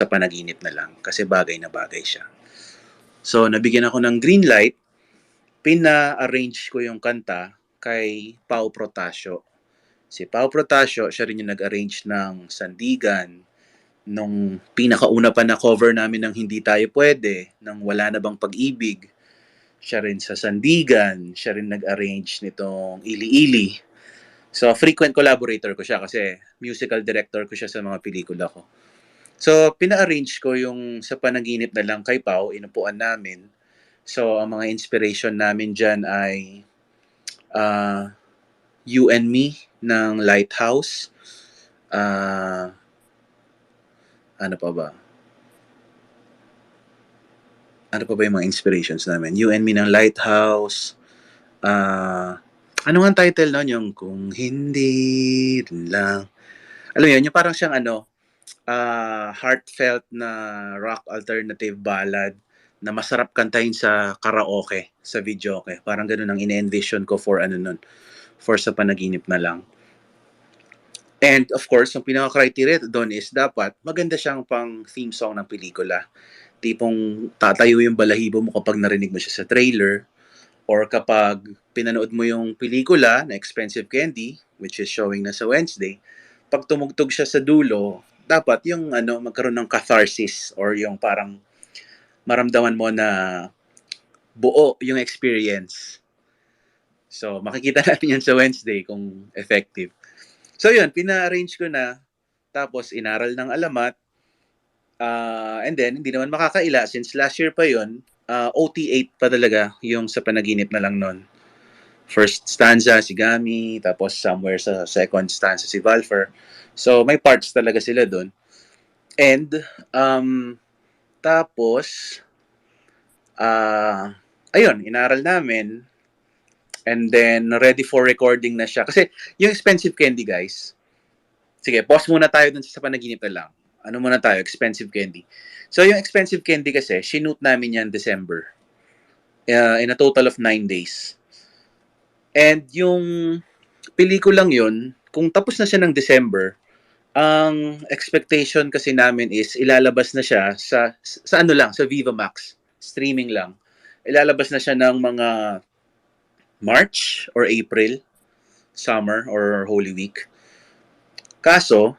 sa panaginip na lang kasi bagay na bagay siya. So, nabigyan ako ng green light, pina-arrange ko yung kanta kay Pao Protasio. Si Pao Protasio, siya rin yung nag-arrange ng Sandigan, nung pinakauna pa na cover namin ng Hindi Tayo Pwede, ng Wala Na Bang Pag-ibig. Siya rin sa Sandigan, siya rin nag-arrange nitong Ili-ili. So, frequent collaborator ko siya kasi musical director ko siya sa mga pelikula ko. So, pina-arrange ko yung Sa Panaginip na Lang kay Pao, inupuan namin. So, ang mga inspiration namin dyan ay You and Me ng Lighthouse. Ano pa ba? Ano pa ba yung mga inspirations namin? You and Me ng Lighthouse. Ano nga ang title nun? Yung Kung Hindi Rin Lang. Alam mo yun, yung parang siyang heartfelt na rock alternative ballad na masarap kantahin sa karaoke, sa videoke. Parang ganun ang ine-envision ko for for Sa Panaginip na Lang. And of course, yung pinaka-criteria doon is dapat maganda siyang pang theme song ng pelikula. Tipong tatayo yung balahibo mo kapag narinig mo siya sa trailer, or kapag pinanood mo yung pelikula na Expensive Candy, which is showing na sa Wednesday, pag tumugtog siya sa dulo, dapat yung magkaroon ng catharsis, or yung parang maramdaman mo na buo yung experience. So, makikita natin yan sa Wednesday kung effective. So, yun, pina-arrange ko na, tapos inaral ng alamat, and then, hindi naman makakaila, since last year pa yun, OT8 pa talaga yung Sa Panaginip na Lang nun. First stanza si Gami, tapos somewhere sa second stanza si Valfer. So, may parts talaga sila dun. And, tapos, ayun, inaral namin. And then, ready for recording na siya. Kasi, yung Expensive Candy, guys, sige, pause muna tayo dun sa Panaginip na Lang. Ano muna tayo, Expensive Candy. So, yung Expensive Candy kasi, shoot namin yan December. In a total of 9 days. And yung pelikulang yun, kung tapos na siya ng December, ang expectation kasi namin is ilalabas na siya sa Viva Max. Streaming lang. Ilalabas na siya ng mga March or April, summer or Holy Week. Kaso,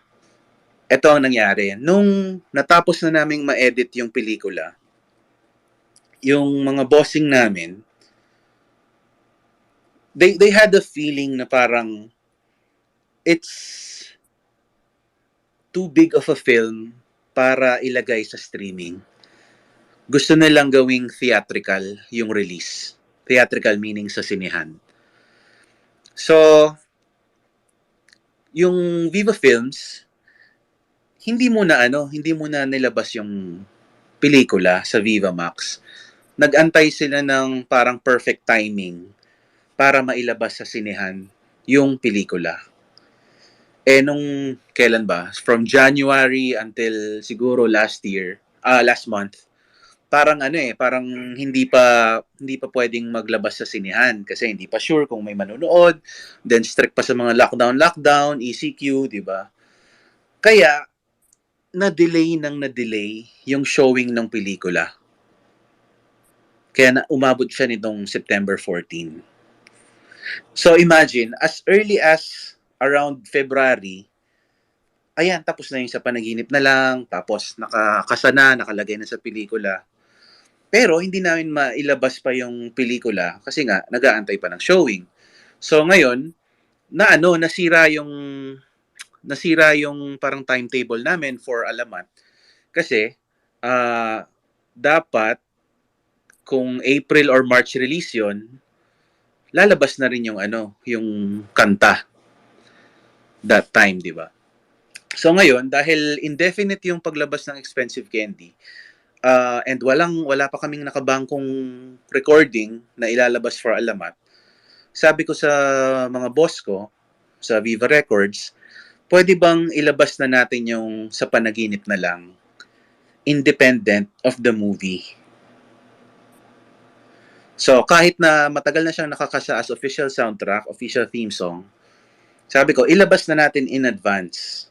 ito ang nangyari. Nung natapos na naming ma-edit yung pelikula, yung mga bossing namin, they had a feeling na parang it's too big of a film para ilagay sa streaming. Gusto nilang gawing theatrical yung release. Theatrical meaning sa sinehan. So, yung Viva Films, hindi mo na nilabas yung pelikula sa Viva Max. Nag-antay sila ng parang perfect timing para mailabas sa sinehan yung pelikula. Nung kailan ba? From January until siguro last month, parang parang hindi pa pwedeng maglabas sa sinehan kasi hindi pa sure kung may manonood, then strict pa sa mga lockdown, ECQ, di ba? Kaya na-delay yung showing ng pelikula. Kaya umabot siya nitong September 14. So imagine, as early as around February, ayan, tapos na yung Sa Panaginip na Lang, tapos nakalagay na sa pelikula. Pero hindi namin mailabas pa yung pelikula kasi nga nag-aantay pa ng showing. So ngayon, nasira yung parang timetable namin for Alamat kasi dapat kung April or March release yon, lalabas na rin yung kanta that time, di ba? So ngayon, dahil indefinite yung paglabas ng Expensive Candy, and wala pa kaming nakabangkong recording na ilalabas for Alamat, sabi ko sa mga boss ko sa Viva Records, pwede bang ilabas na natin yung Sa Panaginip na Lang independent of the movie? So kahit na matagal na siyang nakakasa as official soundtrack, official theme song, sabi ko ilabas na natin in advance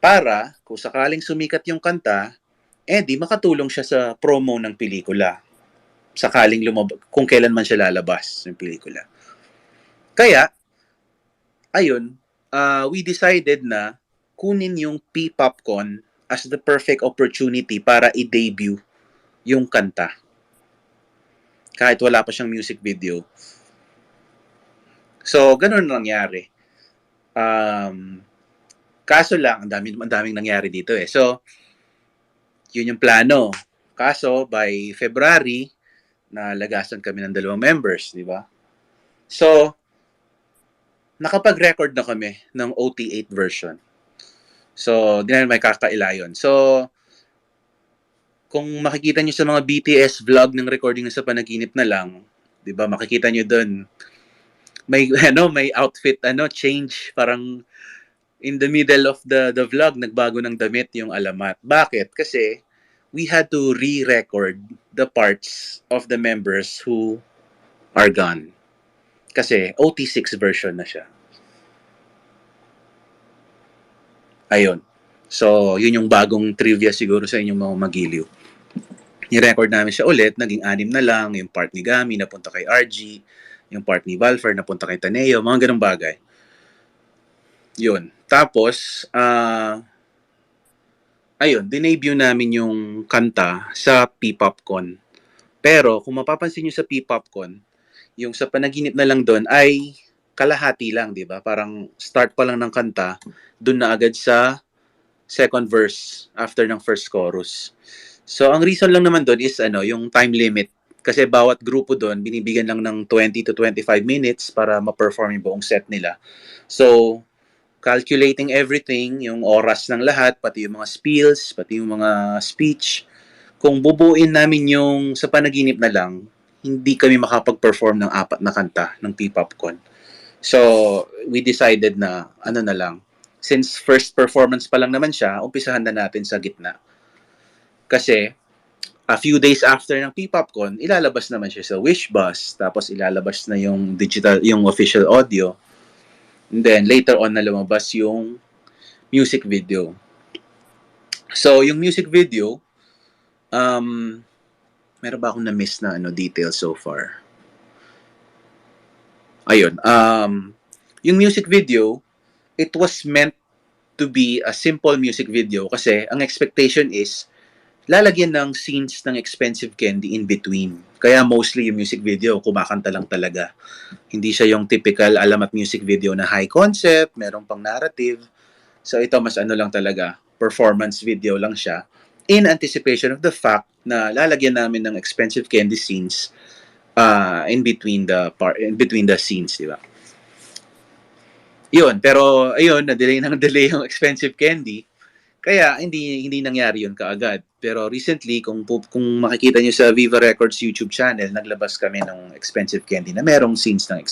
para kung sakaling sumikat yung kanta, di makatulong siya sa promo ng pelikula. Sakaling kung kailan man siya lalabas ng pelikula. Kaya, ayun, we decided na kunin yung P-Popcon as the perfect opportunity para i-debut yung kanta. Kahit wala pa siyang music video. So, ganun nangyari. Kaso lang, ang daming nangyari dito eh. So, yun yung plano. Kaso, by February, nalagasan kami ng 2 members, di ba? So, nakapag-record na kami ng OT8 version. So, di na may kakaila yun. So, kung makikita nyo sa mga BTS vlog ng recording sa panaginip na lang, di ba, makikita nyo doon, may, may outfit, change, parang in the middle of the vlog, nagbago ng damit yung Alamat. Bakit? Kasi, we had to re-record the parts of the members who are gone. Kasi, OT6 version na siya. Ayun. So, yun yung bagong trivia siguro sa inyong mga magiliw. Ni-record namin siya ulit, naging 6 na lang, yung part ni Gami napunta kay RG, yung part ni Valfer napunta kay Taneo, mga ganung bagay. Yun. Tapos, ayun, dinebut namin yung kanta sa P-Popcon. Pero, kung mapapansin nyo sa P-Popcon, yung sa panaginip na lang doon ay kalahati lang, di ba? Parang start pa lang ng kanta, doon na agad sa second verse after ng first chorus. So, ang reason lang naman doon is yung time limit. Kasi bawat grupo doon, binibigyan lang ng 20 to 25 minutes para ma-perform yung buong set nila. So, calculating everything, yung oras ng lahat, pati yung mga spills, pati yung mga speech, kung bubuin namin yung sa panaginip na lang, hindi kami makapag-perform ng 4 na kanta ng P-Popcon. So, we decided na, na lang, since first performance pa lang naman siya, umpisahan na natin sa gitna. Kasi, a few days after ng P-Popcon, ilalabas naman siya sa Wishbus, tapos ilalabas na yung digital, yung official audio. And then, later on na lumabas yung music video. So, yung music video, meron ba akong na-miss na details so far? Ayun, yung music video, it was meant to be a simple music video kasi ang expectation is lalagyan ng scenes ng Expensive Candy in between. Kaya mostly yung music video, kumakanta lang talaga. Hindi siya yung typical Alamat music video na high concept, merong pang narrative. So ito mas lang talaga, performance video lang siya in anticipation of the fact na lalagyan namin ng Expensive Candy scenes in between the scenes, di ba? Yun, pero ayun, na-delay yung Expensive Candy. Kaya hindi nangyari yun kaagad. Pero recently, kung makikita nyo sa Viva Records YouTube channel, naglabas kami ng Expensive Candy na merong scenes ng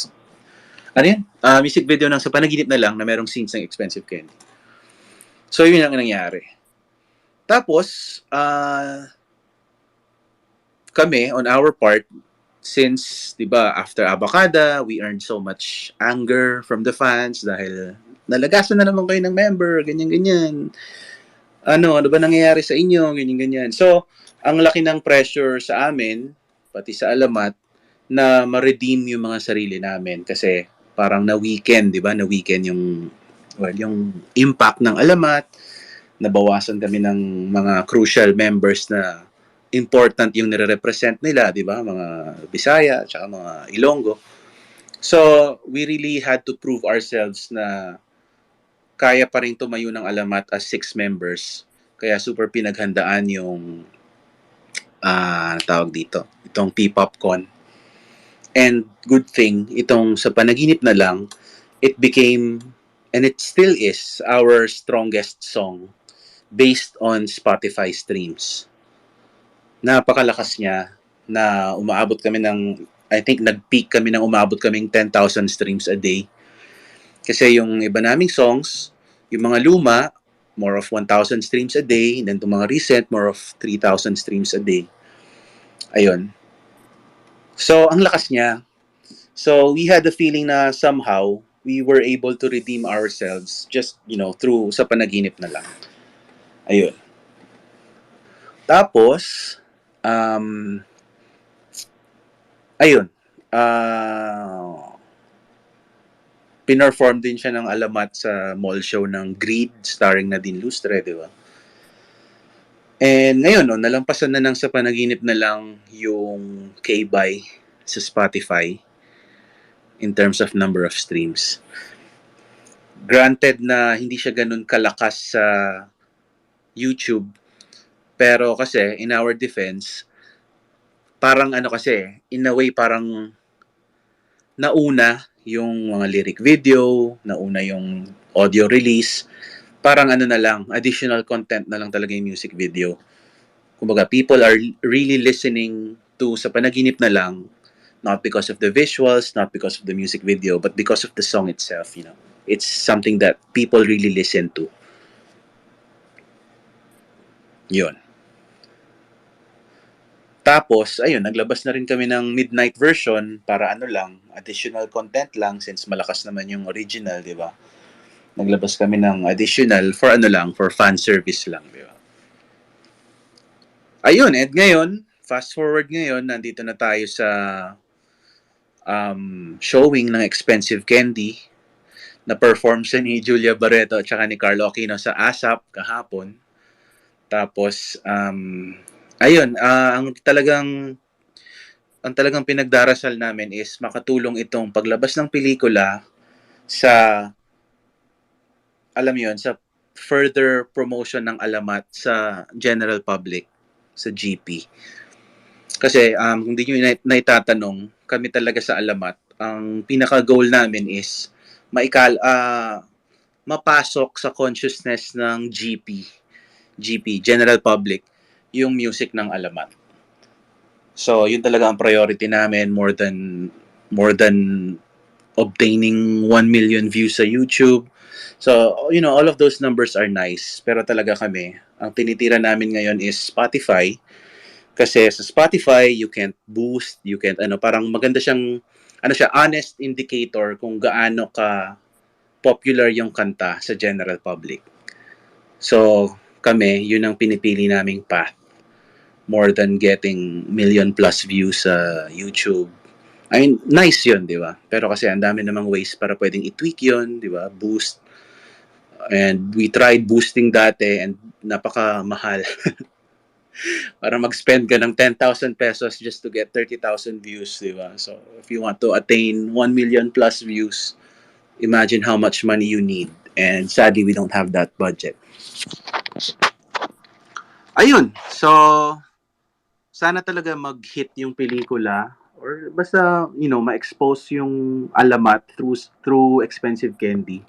music video ng sa panaginip na lang na merong scenes ng Expensive Candy. So, yun ang nangyari. Tapos, kami, on our part, since, di ba, after Abacada, we earned so much anger from the fans dahil nalagasan na naman kayo ng member, ganyan-ganyan. Ano ba nangyayari sa inyo, ganyan-ganyan. So, ang laki ng pressure sa amin, pati sa Alamat, na ma-redeem yung mga sarili namin kasi parang na-weekend, di ba? Na-weekend yung impact ng Alamat, nabawasan kami ng mga crucial members na important yung nire-represent nila, di ba? Mga Bisaya, tsaka mga Ilonggo. So, we really had to prove ourselves na kaya pa rin tumayo ng Alamat as 6 members. Kaya super pinaghandaan yung tawag dito, itong P-Popcon. And good thing, itong sa panaginip na lang, it became, and it still is, our strongest song based on Spotify streams. Napakalakas niya na umaabot kami ng, I think nag-peak kami ng umaabot kaming 10,000 streams a day. Kasi yung iba naming songs, yung mga luma, more of 1,000 streams a day. And then itong mga recent, more of 3,000 streams a day. Ayun. So, ang lakas niya. So, we had the feeling na somehow, we were able to redeem ourselves just, through sa panaginip na lang. Ayun. Tapos, ayun, pinerform din siya ng Alamat sa mall show ng Greed starring Nadine Lustre, di ba? And ngayon, nalampasan na ng sa panaginip na lang yung K-Buy sa Spotify in terms of number of streams. Granted na hindi siya ganun kalakas sa YouTube, pero kasi in our defense, parang kasi, in a way parang nauna yung mga lyric video, nauna yung audio release, parang na lang, additional content na lang talaga yung music video. Kumbaga, people are really listening to sa panaginip na lang, not because of the visuals, not because of the music video, but because of the song itself, It's something that people really listen to. Yun. Tapos, ayun, naglabas na rin kami ng midnight version para additional content lang since malakas naman yung original, di ba? Naglabas kami ng additional for for fan service lang, di ba? Ayun, and ngayon, fast forward ngayon, nandito na tayo sa showing ng Expensive Candy na perform siya ni Julia Barreto at saka ni Carlo Aquino sa ASAP kahapon. Tapos, ayun, ang talagang pinagdarasal namin is makatulong itong paglabas ng pelikula sa, alam mo yun, sa further promotion ng Alamat sa general public, sa GP. Kasi, kung di nyo naitatanong, kami talaga sa Alamat, ang pinaka-goal namin is mapasok sa consciousness ng GP, general public, yung music ng Alamat. So, yun talaga ang priority namin more than obtaining 1 million views sa YouTube. So, all of those numbers are nice. Pero talaga kami, ang tinitira namin ngayon is Spotify. Kasi sa Spotify, you can't boost, parang maganda siyang, honest indicator kung gaano ka popular yung kanta sa general public. So, kami, yun ang pinipili naming path. More than getting million plus views sa YouTube. I mean, nice yun, di ba? Pero kasi ang dami namang ways para pwedeng i-tweak yun, di ba? Boost. And we tried boosting dati and napakamahal. Para mag-spend ka ng 10,000 pesos just to get 30,000 views, di ba? So, if you want to attain 1 million plus views, imagine how much money you need. And sadly, we don't have that budget. Ayun. So, sana talaga mag-hit yung pelikula or basta, ma-expose yung Alamat through Expensive Candy.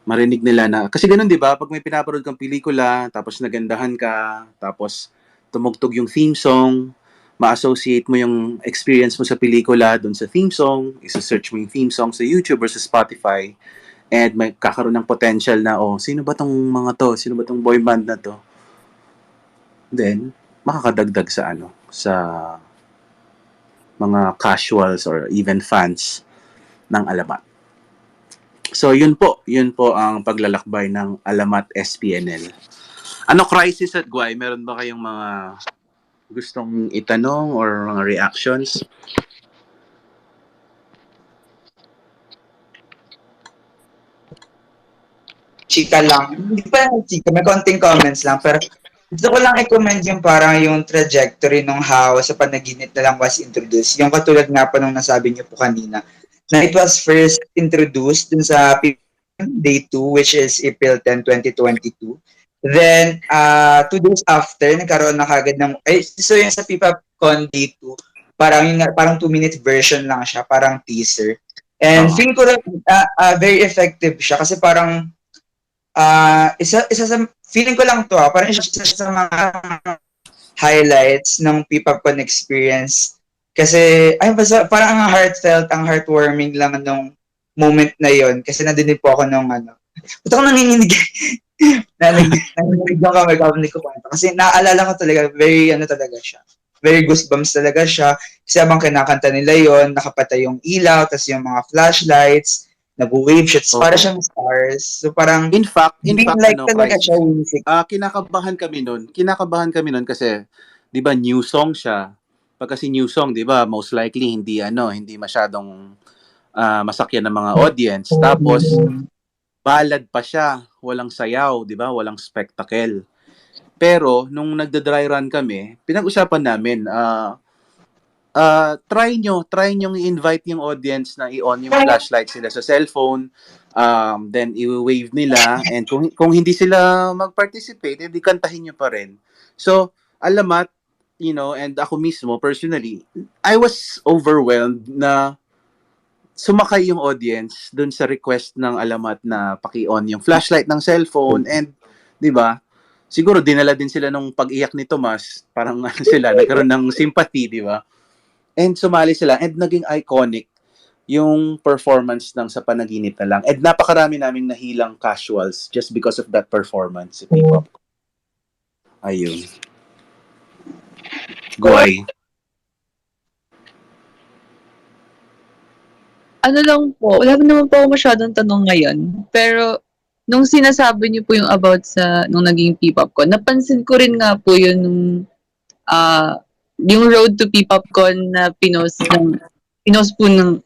Marinig nila na, kasi ganun, di ba? Pag may pinapanood kang pelikula, tapos nagandahan ka, tapos tumugtog yung theme song, ma-associate mo yung experience mo sa pelikula dun sa theme song, isa-search mo yung theme song sa YouTube or sa Spotify, and may kakaroon ng potential na, sino ba tong mga to? Sino ba tong boy band na to? Then, makakadagdag sa mga casuals or even fans ng Alamat. So, yun po ang paglalakbay ng Alamat SPNL. Crisis at Guay? Meron ba kayong mga gustong itanong or mga reactions? Chika lang. Hindi pa chika, may konting comments lang. Pero gusto ko lang i-comment yung parang yung trajectory ng how sa panaginip na lang was introduced. Yung katulad nga pa nung nasabi niyo po kanina, na it was first introduced dun sa Day 2, which is April 10, 2022. Then, 2 days after, nagkaroon na kagad ng, so yung sa PipapCon Day 2, parang 2-minute version lang siya, parang teaser. And feeling ko very effective siya kasi parang, isa sa, feeling ko lang to, parang isa sa mga highlights ng PipapCon experience. Kasi, parang ang heartfelt, ang heartwarming lang nung moment na yon kasi nadinig po ako nung Ba't ako nanginginig? Nanginginig yung kamay ko kwento. Kasi naaalala ko talaga, very talaga siya. Very goosebumps talaga siya. Kasi habang kinakanta nila yon nakapatay yung ilaw, tas yung mga flashlights. nag-wave shots. Para Oo. siyang stars. So parang, In fact, dream-like talaga Christ, siya, music. kinakabahan kami nun. Kinakabahan kami nun kasi, 'di ba, new song siya. Pag kasi new song, 'di ba, most likely hindi masyadong masakyan ng mga audience. Tapos ballad pa siya, walang sayaw, 'di ba? Walang spectacle. Pero nung nagda-dry run kami, pinag-usapan namin, try nyo i-invite yung audience na i-on yung flashlight sila sa cellphone, then i-wave nila, and kung hindi sila mag-participate, edi kantahin nyo pa rin. So, alamat, and ako mismo, personally, I was overwhelmed na sumakay yung audience dun sa request ng alamat na paki-on yung flashlight ng cellphone, and, di ba, siguro dinala din sila nung pag-iyak ni Tomas, parang sila, nagkaroon ng sympathy, di ba? And sumali sila, and naging iconic yung performance ng Sa Panaginip na Lang. And napakarami naming nahilang casuals just because of that performance si P-Pop. Ayun. Guay. Ano lang po, wala naman po ako masyadong tanong ngayon. Pero, nung sinasabi niyo po yung about sa, nung naging P-pop ko, napansin ko rin nga po yun nung, yung Road to P-pop ko na pinost po ng,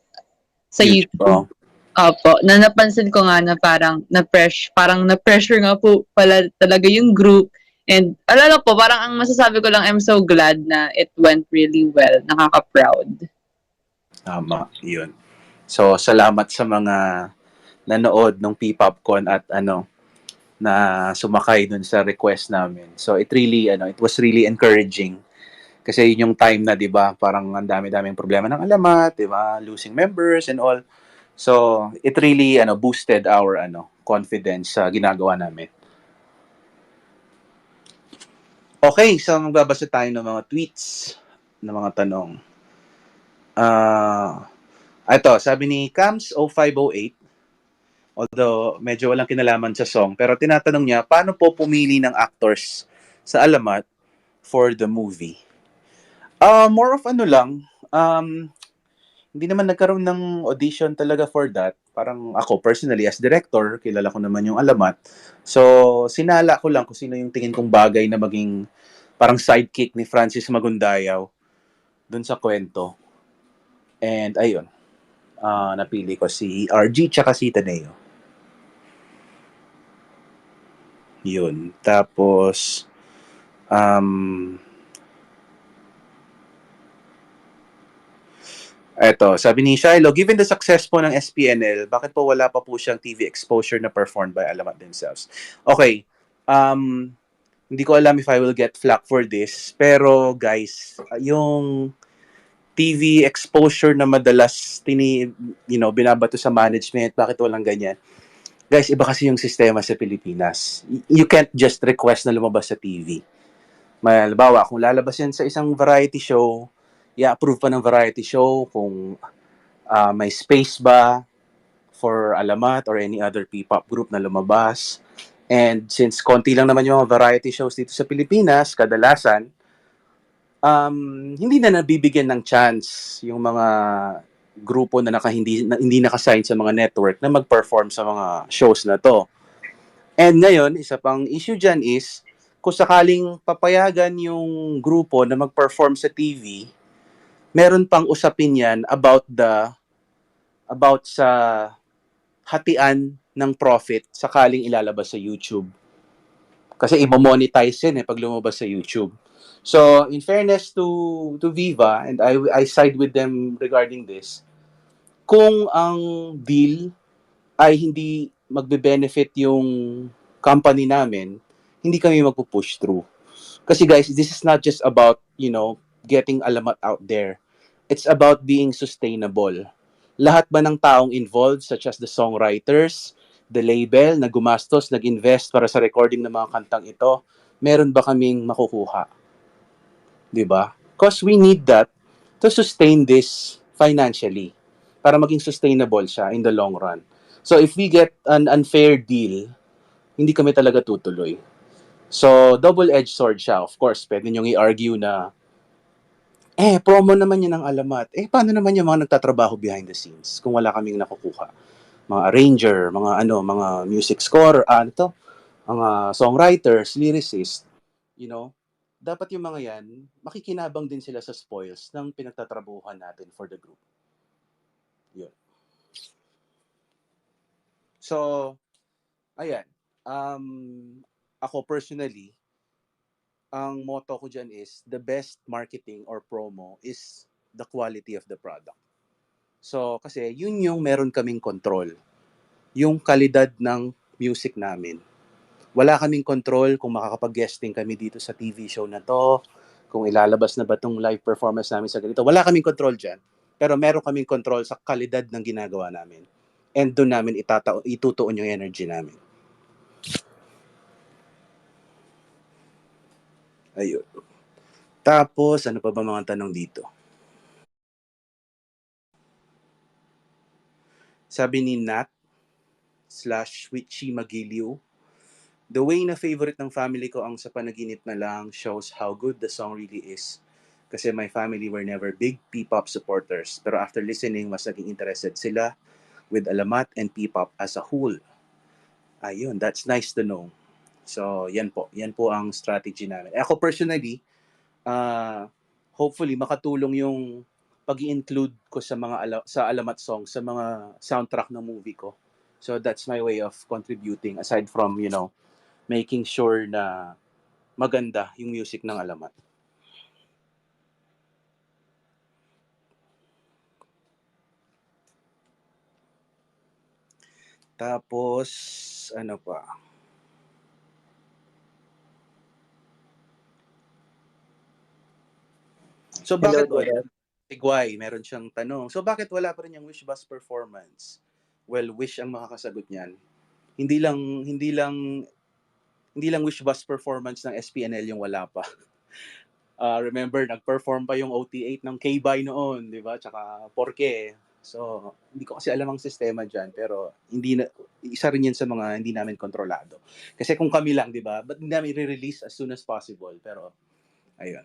sa YouTube. Opo, na napansin ko nga na parang na-pressure nga po pala talaga yung group. And, alala po, parang ang masasabi ko lang, I'm so glad na it went really well. Nakaka-proud. Tama, yun. So, salamat sa mga nanood ng P-Popcon at na sumakay dun sa request namin. So, it was really encouraging. Kasi yun yung time na, 'di ba, parang ang dami-daming problema ng alamat, 'di ba, losing members and all. So, it really boosted our confidence sa ginagawa namin. Okay, so magbabasa tayo ng mga tweets, ng mga tanong. Ito, sabi ni Cams0508, although medyo walang kinalaman sa song, pero tinatanong niya, paano po pumili ng actors sa alamat for the movie? More of hindi naman nagkaroon ng audition talaga for that. Parang ako, personally, as director, kilala ko naman yung alamat. So, sinala ko lang kung sino yung tingin kong bagay na maging parang sidekick ni Francis Magundayaw dun sa kwento. And ayun, napili ko si RG tsaka si Taneo. Yun. Tapos, eto, sabi ni Shiloh, given the success po ng SPNL, bakit po wala pa po siyang TV exposure na performed by Alamat themselves? Okay, hindi ko alam if I will get flack for this, pero guys, yung TV exposure na madalas binabato sa management, bakit walang ganyan? Guys, iba kasi yung sistema sa Pilipinas. You can't just request na lumabas sa TV. Halimbawa, kung lalabas yan sa isang variety show, i-approve pa ng variety show kung may space ba for Alamat or any other P-pop group na lumabas. And since konti lang naman yung mga variety shows dito sa Pilipinas, kadalasan, hindi na nabibigyan ng chance yung mga grupo na hindi nakasign sa mga network na mag-perform sa mga shows na to. And ngayon, isa pang issue dyan is, kung sakaling papayagan yung grupo na mag-perform sa TV, meron pang usapin yan about sa hatian ng profit sakaling ilalabas sa YouTube. Kasi i-monetize yan pag lumabas sa YouTube. So, in fairness to Viva, and I side with them regarding this, kung ang deal ay hindi magbe-benefit yung company namin, hindi kami magpo-push through. Kasi guys, this is not just about, getting Alamat out there. It's about being sustainable. Lahat ba ng taong involved, such as the songwriters, the label, na gumastos, nag-invest para sa recording ng mga kantang ito, meron ba kaming makukuha? Diba? Because we need that to sustain this financially para maging sustainable siya in the long run. So if we get an unfair deal, hindi kami talaga tutuloy. So, double-edged sword siya. Of course, pwede nyo i-argue na promo naman yan ng Alamat. Paano naman yung mga nagtatrabaho behind the scenes kung wala kaming nakukuha? mga arranger, mga music score, mga songwriters, lyricists, dapat yung mga yan, makikinabang din sila sa spoils ng pinagtatrabuhan natin for the group. Yun. So, ayan. Ako personally, ang motto ko dyan is, the best marketing or promo is the quality of the product. So, kasi yun yung meron kaming control. Yung kalidad ng music namin. Wala kaming control kung makakapag-guesting kami dito sa TV show na to, kung ilalabas na ba itong live performance namin sa ganito. Wala kaming control dyan. Pero meron kaming control sa kalidad ng ginagawa namin. And doon namin itutuon yung energy namin. Ayun. Tapos, ano pa ba mga tanong dito? Sabi ni Nat/Witchy Magiliw, the way na favorite ng family ko ang Sa Panaginip na Lang shows how good the song really is. Kasi my family were never big P-pop supporters. Pero after listening, mas naging interested sila with Alamat and P-pop as a whole. Ayun, that's nice to know. So, yan po. Yan po ang strategy namin. Ako personally, hopefully makatulong yung pag-i-include ko sa mga sa Alamat song sa mga soundtrack ng movie ko. So that's my way of contributing aside from, making sure na maganda yung music ng Alamat. Tapos ano pa? So bakit wala? Si Guy, meron siyang tanong. So bakit wala pa rin yung Wish Bus performance? Well, Wish ang makakasagot niyan. Hindi lang Wish Bus performance ng SPNL yung wala pa. Remember, nag-perform pa yung OT8 ng K-Bay noon, di ba? Tsaka Porke. So, hindi ko kasi alam ang sistema dyan, pero isa rin yan sa mga hindi namin kontrolado. Kasi kung kami lang, di ba? Ba't hindi namin re-release as soon as possible? Pero, ayun.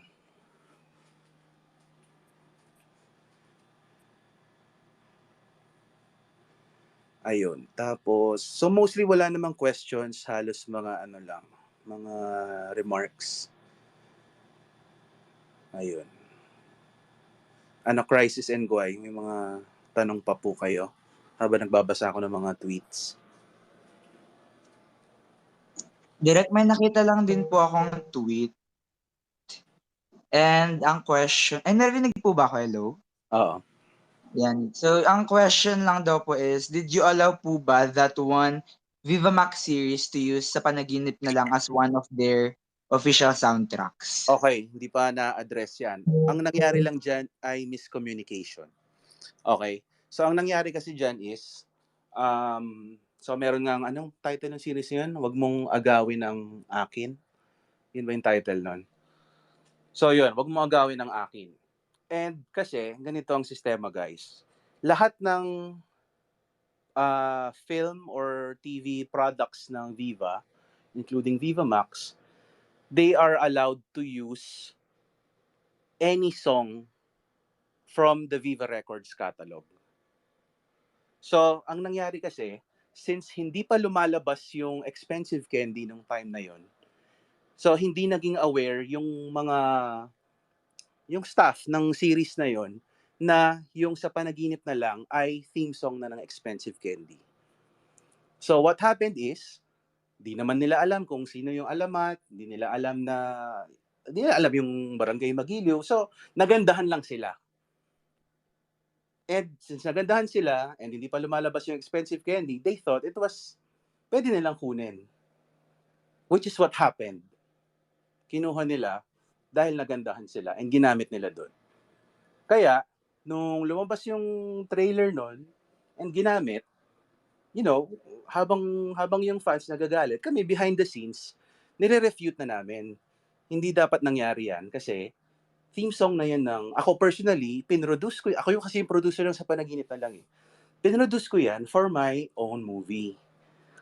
Ayun. Tapos, so mostly wala namang questions, halos mga mga remarks. Ayun. Crisis and Guy, may mga tanong pa po kayo habang nagbabasa ako ng mga tweets. Direct, may nakita lang din po akong tweet. And ang question, narinig po ba ako? Hello? Oo. Yan. So, ang question lang daw po is, did you allow po ba that one Viva Max series to use Sa Panaginip na Lang as one of their official soundtracks? Okay, hindi pa na-address yan. Ang nangyari lang dyan ay miscommunication. Okay? So, ang nangyari kasi dyan is, so meron nga, anong title ng series yun? Huwag mong agawin ang akin. Yun ba yung title nun? So, yun, huwag mong agawin ang akin. And kasi, ganito ang sistema, guys. Lahat ng film or TV products ng Viva, including Viva Max, they are allowed to use any song from the Viva Records catalog. So, ang nangyari kasi, since hindi pa lumalabas yung Expensive Candy nung time na yon, so hindi naging aware yung staff ng series na yon na yung Sa Panaginip na Lang ay theme song na ng Expensive Candy. So what happened is, di naman nila alam kung sino yung Alamat, hindi nila alam yung Barangay Magiliw. So nagandahan lang sila. And since nagandahan sila and hindi pa lumalabas yung Expensive Candy, they thought pwede nilang kunin. Which is what happened. Kinuha nila dahil nagandahan sila and ginamit nila doon. Kaya, nung lumabas yung trailer nun and ginamit, habang yung fans nagagalit, kami behind the scenes, nire-refute na namin. Hindi dapat nangyari yan kasi theme song na yan ako personally, ako yung kasi yung producer ng Sa Panaginip na Lang eh. Pinroduce ko yan for my own movie.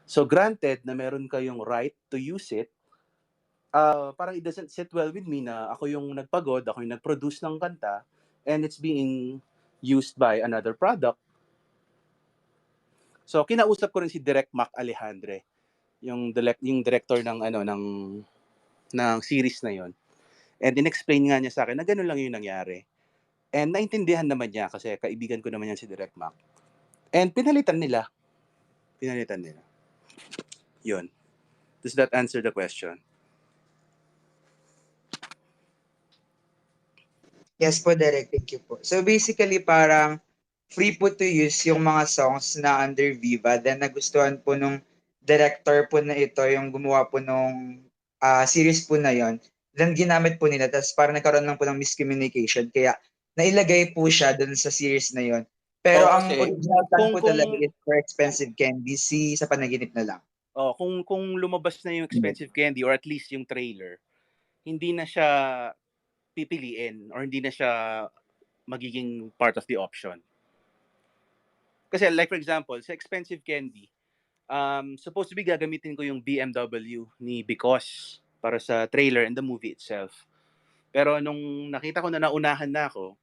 So granted na meron kayong right to use it, parang it doesn't sit well with me na ako yung nagpagod, ako yung nag-produce ng kanta, and it's being used by another product. So kinausap ko rin si Direk Mac Alejandre, yung director ng ng series na yon. And inexplain nga niya sa akin na gano'n lang yung nangyari. And naintindihan naman niya kasi kaibigan ko naman yan si Direk Mac. And pinalitan nila. Yun. Does that answer the question? Yes po, Derek. Thank you po. So basically, parang free po to use yung mga songs na under Viva. Then nagustuhan po nung director po na ito, yung gumawa po nung series po na yon. Then ginamit po nila. Tapos parang nagkaroon lang po ng miscommunication. Kaya nailagay po siya dun sa series na yon. Pero Oo, ang kasi original plan kung po kung talaga is For Expensive Candy, sa panaginip na lang. kung lumabas na yung Expensive Candy or at least yung trailer, hindi na siya pipiliin or hindi na siya magiging part of the option. Kasi like for example, sa Expensive Candy, supposed to be gagamitin ko yung BMW ni Because para sa trailer and the movie itself. Pero nung nakita ko na naunahan na ako,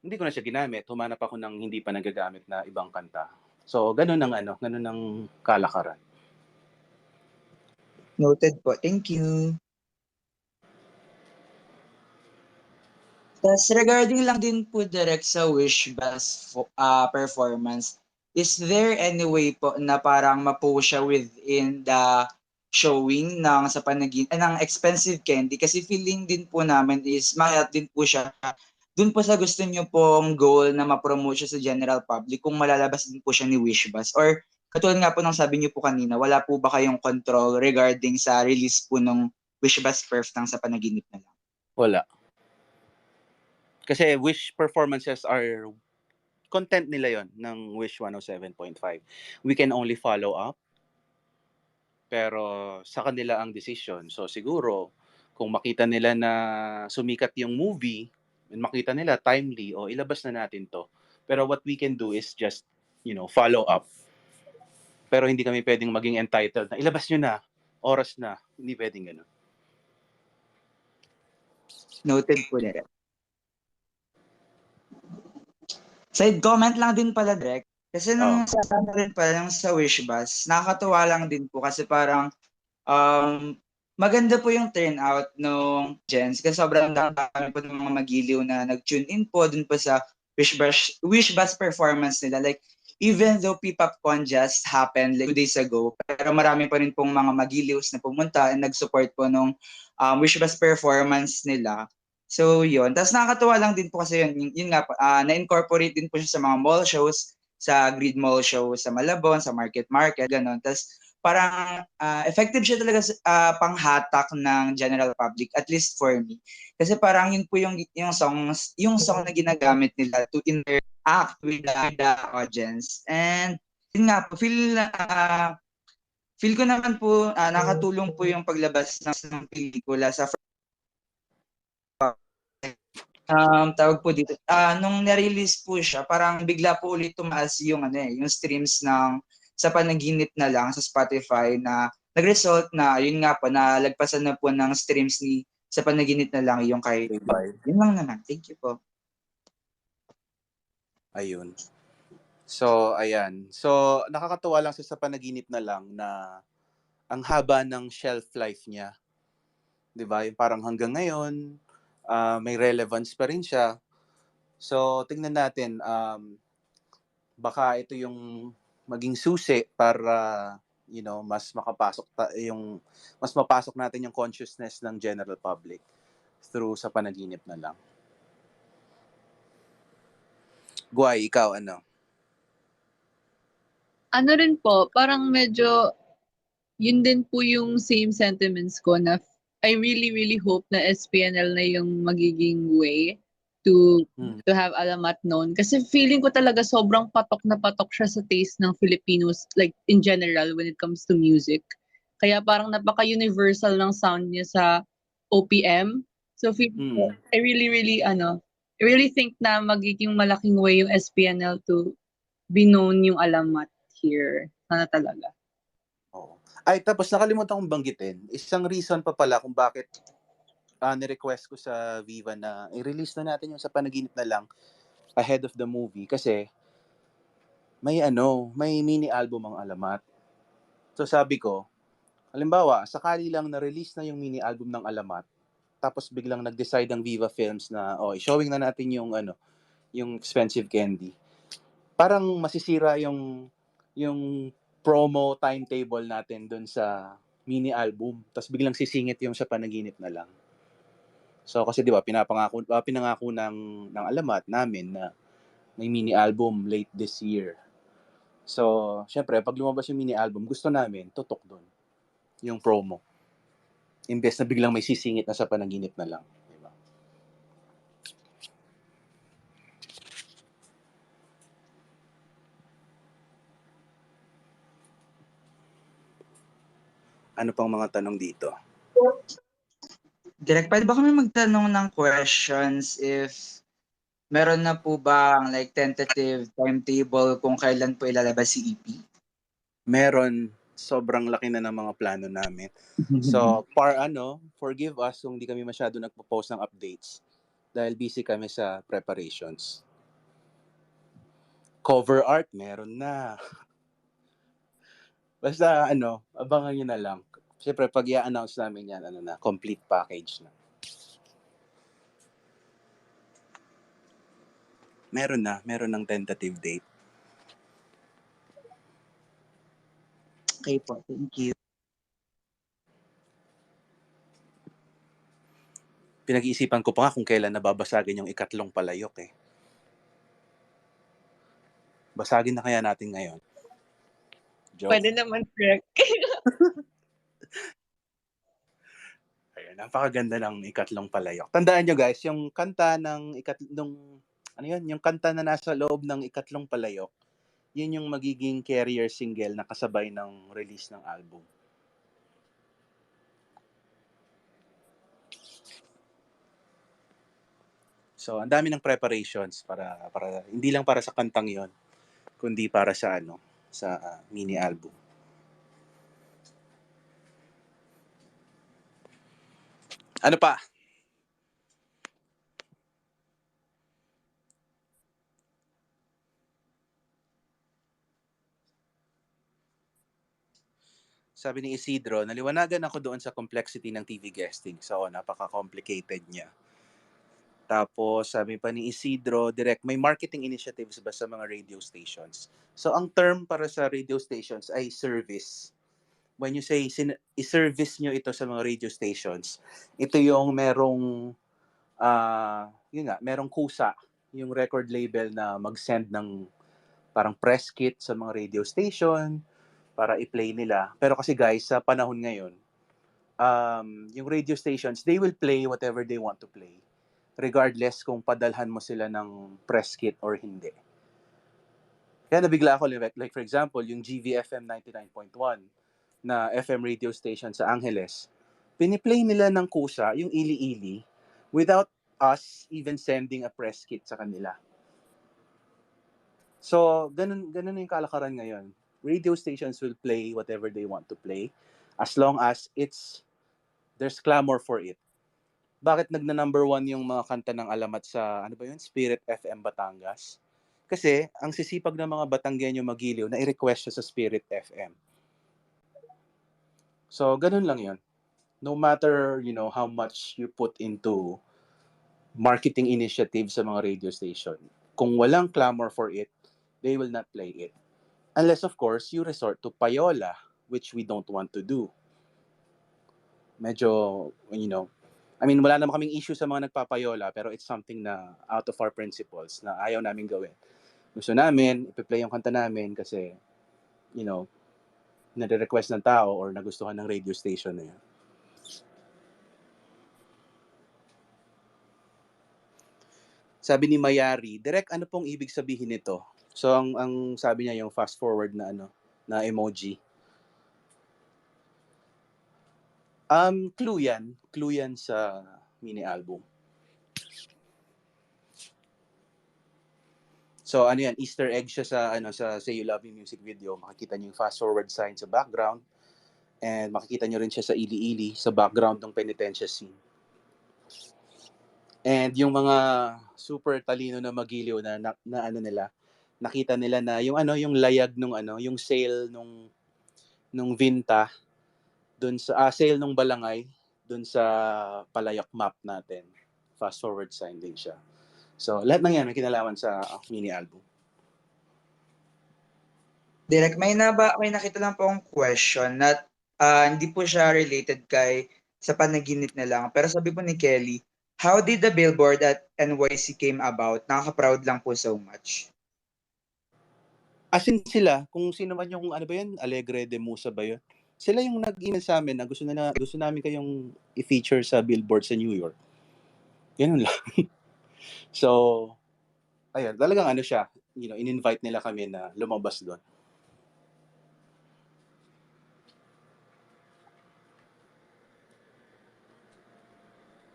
hindi ko na siya ginamit. Humanap ako ng hindi pa nagagamit na ibang kanta. So, ganun ang kalakaran. Noted po. Thank you. Tapos regarding lang din po direct sa Wish Bus performance, is there any way po na parang mapo siya within the showing ng ng Expensive Candy? Kasi feeling din po namin is mayat din po siya dun po sa gusto niyo pong goal na ma-promote siya sa general public kung malalabas din po siya ni Wish Bus. Or katulad nga po ng sabi niyo po kanina, wala po ba kayong control regarding sa release po ng Wish Bus Perf ng sa panaginip na lang? Wala. Kasi Wish performances are content nila yon ng Wish 107.5. We can only follow up. Pero sa kanila ang decision. So siguro, kung makita nila na sumikat yung movie, and makita nila timely, o ilabas na natin to. Pero what we can do is just, follow up. Pero hindi kami pwedeng maging entitled na ilabas nyo na, oras na. Hindi pwedeng gano'n. Noted po direct. Side comment lang din pala, Drek. Kasi nung sa rin pala, nung sa Wish Bus, nakakatuwa lang din po kasi parang maganda po yung turnout nung gens kasi sobrang dami po ng mga magiliw na nag-tune in po dun po sa Wish Bus performance nila. Like, even though P-PopCon just happened like 2 days ago, pero marami pa rin pong mga magiliws na pumunta and nag-support po nung Wish Bus performance nila. So, yun. Tapos nakakatuwa lang din po kasi yun nga, na-incorporate din po siya sa mga mall shows, sa Grid Mall show sa Malabon, sa Market, ganon. Tapos parang effective siya talaga panghatak ng general public, at least for me. Kasi parang yun po yung song na ginagamit nila to interact with the audience. And yun nga po, feel ko naman po nakatulong po yung paglabas ng pelikula sa tawag po dito, nung na-release po siya, parang bigla po ulit tumaas yung yung streams ng sa panaginip na lang sa Spotify na nag-result na yun nga po nalagpasan na po ng streams ni sa panaginip na lang yung kay yun lang naman. Thank you po. Ayun. So, ayan. So, nakakatuwa lang sa panaginip na lang na ang haba ng shelf life niya. 'Di ba? Yung parang hanggang ngayon, may relevance pa rin siya. So, tingnan natin, baka ito yung maging susi para mas mapasok natin yung consciousness ng general public through sa panaginip na lang. Guay, ikaw ano? Ano rin po, parang medyo yun din po yung same sentiments ko na I really, really hope na SPNL na yung magiging way to have Alamat known. Kasi feeling ko talaga sobrang patok na patok siya sa taste ng Filipinos, like in general when it comes to music. Kaya parang napaka-universal ng sound niya sa OPM. So feeling ko, I really think na magiging malaking way yung SPNL to be known yung Alamat here. Sana talaga. Oo. Ay, tapos nakalimutan kong banggitin, isang reason pa pala kung bakit ni-request ko sa Viva na i-release na natin yung sa panaginip na lang ahead of the movie kasi may mini album ang Alamat. So sabi ko, halimbawa, sakali lang na-release na yung mini album ng Alamat, tapos biglang nag-decide ang Viva Films na, showing na natin yung Expensive Candy. Parang masisira yung promo timetable natin dun sa mini album. Tapos biglang sisingit yung sa Panaginip na lang. So kasi 'di ba pinangako ng Alamat namin na may mini album late this year. So, syempre pag lumabas yung mini album, gusto namin tutok doon yung promo. Imbes na biglang may sisingit na sa Panaginip na lang, 'di ba? Ano pang mga tanong dito? Direk, pwede ba kami magtanong ng questions if meron na po bang like tentative timetable kung kailan po ilalabas si EP? Meron, sobrang laki na ng mga plano namin. So, forgive us kung hindi kami masyado nagpo-post ng updates dahil busy kami sa preparations. Cover art, meron na. Basta abangan nyo na lang. Siyempre, pag i-announce namin yan, complete package na. Meron ng tentative date. Okay po, thank you. Pinag-iisipan ko pa nga kung kailan nababasagin yung ikatlong palayok eh. Basagin na kaya natin ngayon? Joke. Pwede naman, correct. Ayun, napakaganda ng ikatlong palayok. Tandaan nyo guys, yung kanta ng yung kanta na nasa loob ng ikatlong palayok, yun yung magiging carrier single na kasabay ng release ng album. So, ang dami ng preparations para hindi lang para sa kantang 'yon, kundi para sa mini album. Ano pa? Sabi ni Isidro, naliwanagan ako doon sa complexity ng TV guesting. So, napaka-complicated niya. Tapos, sabi pa ni Isidro, direct, may marketing initiatives ba sa mga radio stations? So, ang term para sa radio stations ay service. When you say, i-service nyo ito sa mga radio stations, ito yung merong kusa, yung record label na mag-send ng parang press kit sa mga radio station para i-play nila. Pero kasi guys, sa panahon ngayon, yung radio stations, they will play whatever they want to play. Regardless kung padalhan mo sila ng press kit or hindi. Kaya nabigla ako, like for example, yung GVFM 99.1 na FM radio station sa Angeles, piniplay nila ng kusa yung Ili-Ili without us even sending a press kit sa kanila. So, ganun yung kalakaran ngayon. Radio stations will play whatever they want to play as long as there's clamor for it. Bakit nagna-number 1 yung mga kanta ng Alamat sa, Spirit FM Batangas? Kasi, ang sisipag ng mga Batanggenyo Magiliw na i-request siya sa Spirit FM. So, ganun lang yun. No matter, how much you put into marketing initiatives sa mga radio station, kung walang clamor for it, they will not play it. Unless, of course, you resort to payola, which we don't want to do. Medyo, wala naman kaming issue sa mga nagpapayola, pero it's something na out of our principles na ayaw namin gawin. Gusto namin, ipi-play yung kanta namin kasi, nare-request ng tao or nagustuhan ng radio station na yun. Sabi ni Mayari, direct ano pong ibig sabihin nito? So, ang sabi niya yung fast forward na na emoji. Clue yan sa mini album. So Easter egg siya sa Say You Love Me music video. Makikita niyo yung fast forward sign sa background and makikita niyo rin siya sa Ili-Ili sa background ng penitensya scene. And yung mga super talino na magiliw na nakita nila na yung yung layag nung yung sale nung Vinta dun sa sale nung Balangay dun sa Palayok map natin. Fast forward sign din siya. So, lahat ng yan may kinalaman sa mini album. Direct, may nakita lang po akong question na hindi po siya related kay sa panaginip na lang. Pero sabi po ni Kelly, how did the billboard at NYC came about? Nakaka-proud lang po so much. As in sila, kung sino man yung ano ba yun, Alegre de Musa ba yun? Sila yung nag-email sa amin na gusto namin kayong i-feature sa billboard sa New York. Ganun lang. So, ayun, talagang siya, in-invite nila kami na lumabas doon.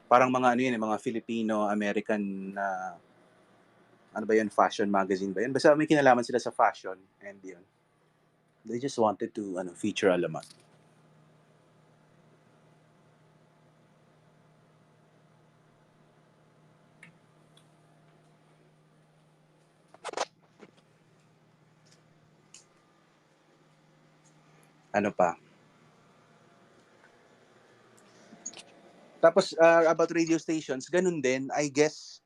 Parang mga mga Filipino-American na ano ba yun, fashion magazine ba yun? Basta may kinalaman sila sa fashion and yun. They just wanted to feature Alamat. Ano pa? Tapos about radio stations, ganun din. I guess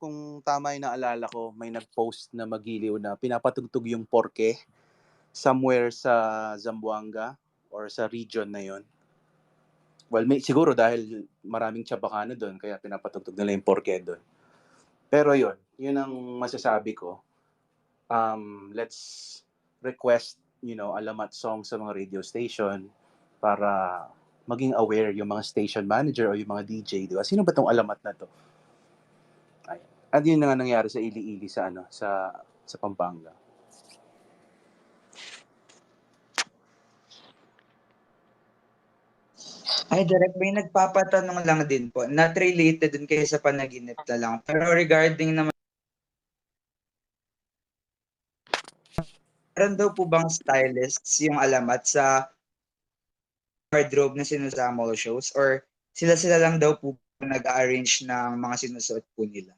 kung tama yung naalala ko, may nag-post na magiliw na pinapatugtog yung Porke somewhere sa Zamboanga or sa region na yon. Well, siguro dahil maraming Chabacano doon, kaya pinapatugtog nila yung Porke doon. Pero yun ang masasabi ko. Let's request, Alamat song sa mga radio station para maging aware yung mga station manager o yung mga DJ, di ba? Sino ba tong Alamat na to? Ay. At yun na nga nangyari sa Ili-Ili sa Pampanga. Ay, direct, may nagpapatanong lang din po. Not related din kayo sa panaginip na lang. Pero regarding naman, meron daw po bang stylists yung Alamat sa wardrobe na sinusama mall shows? Or sila lang daw po nag-arrange ng mga sinusuot po nila?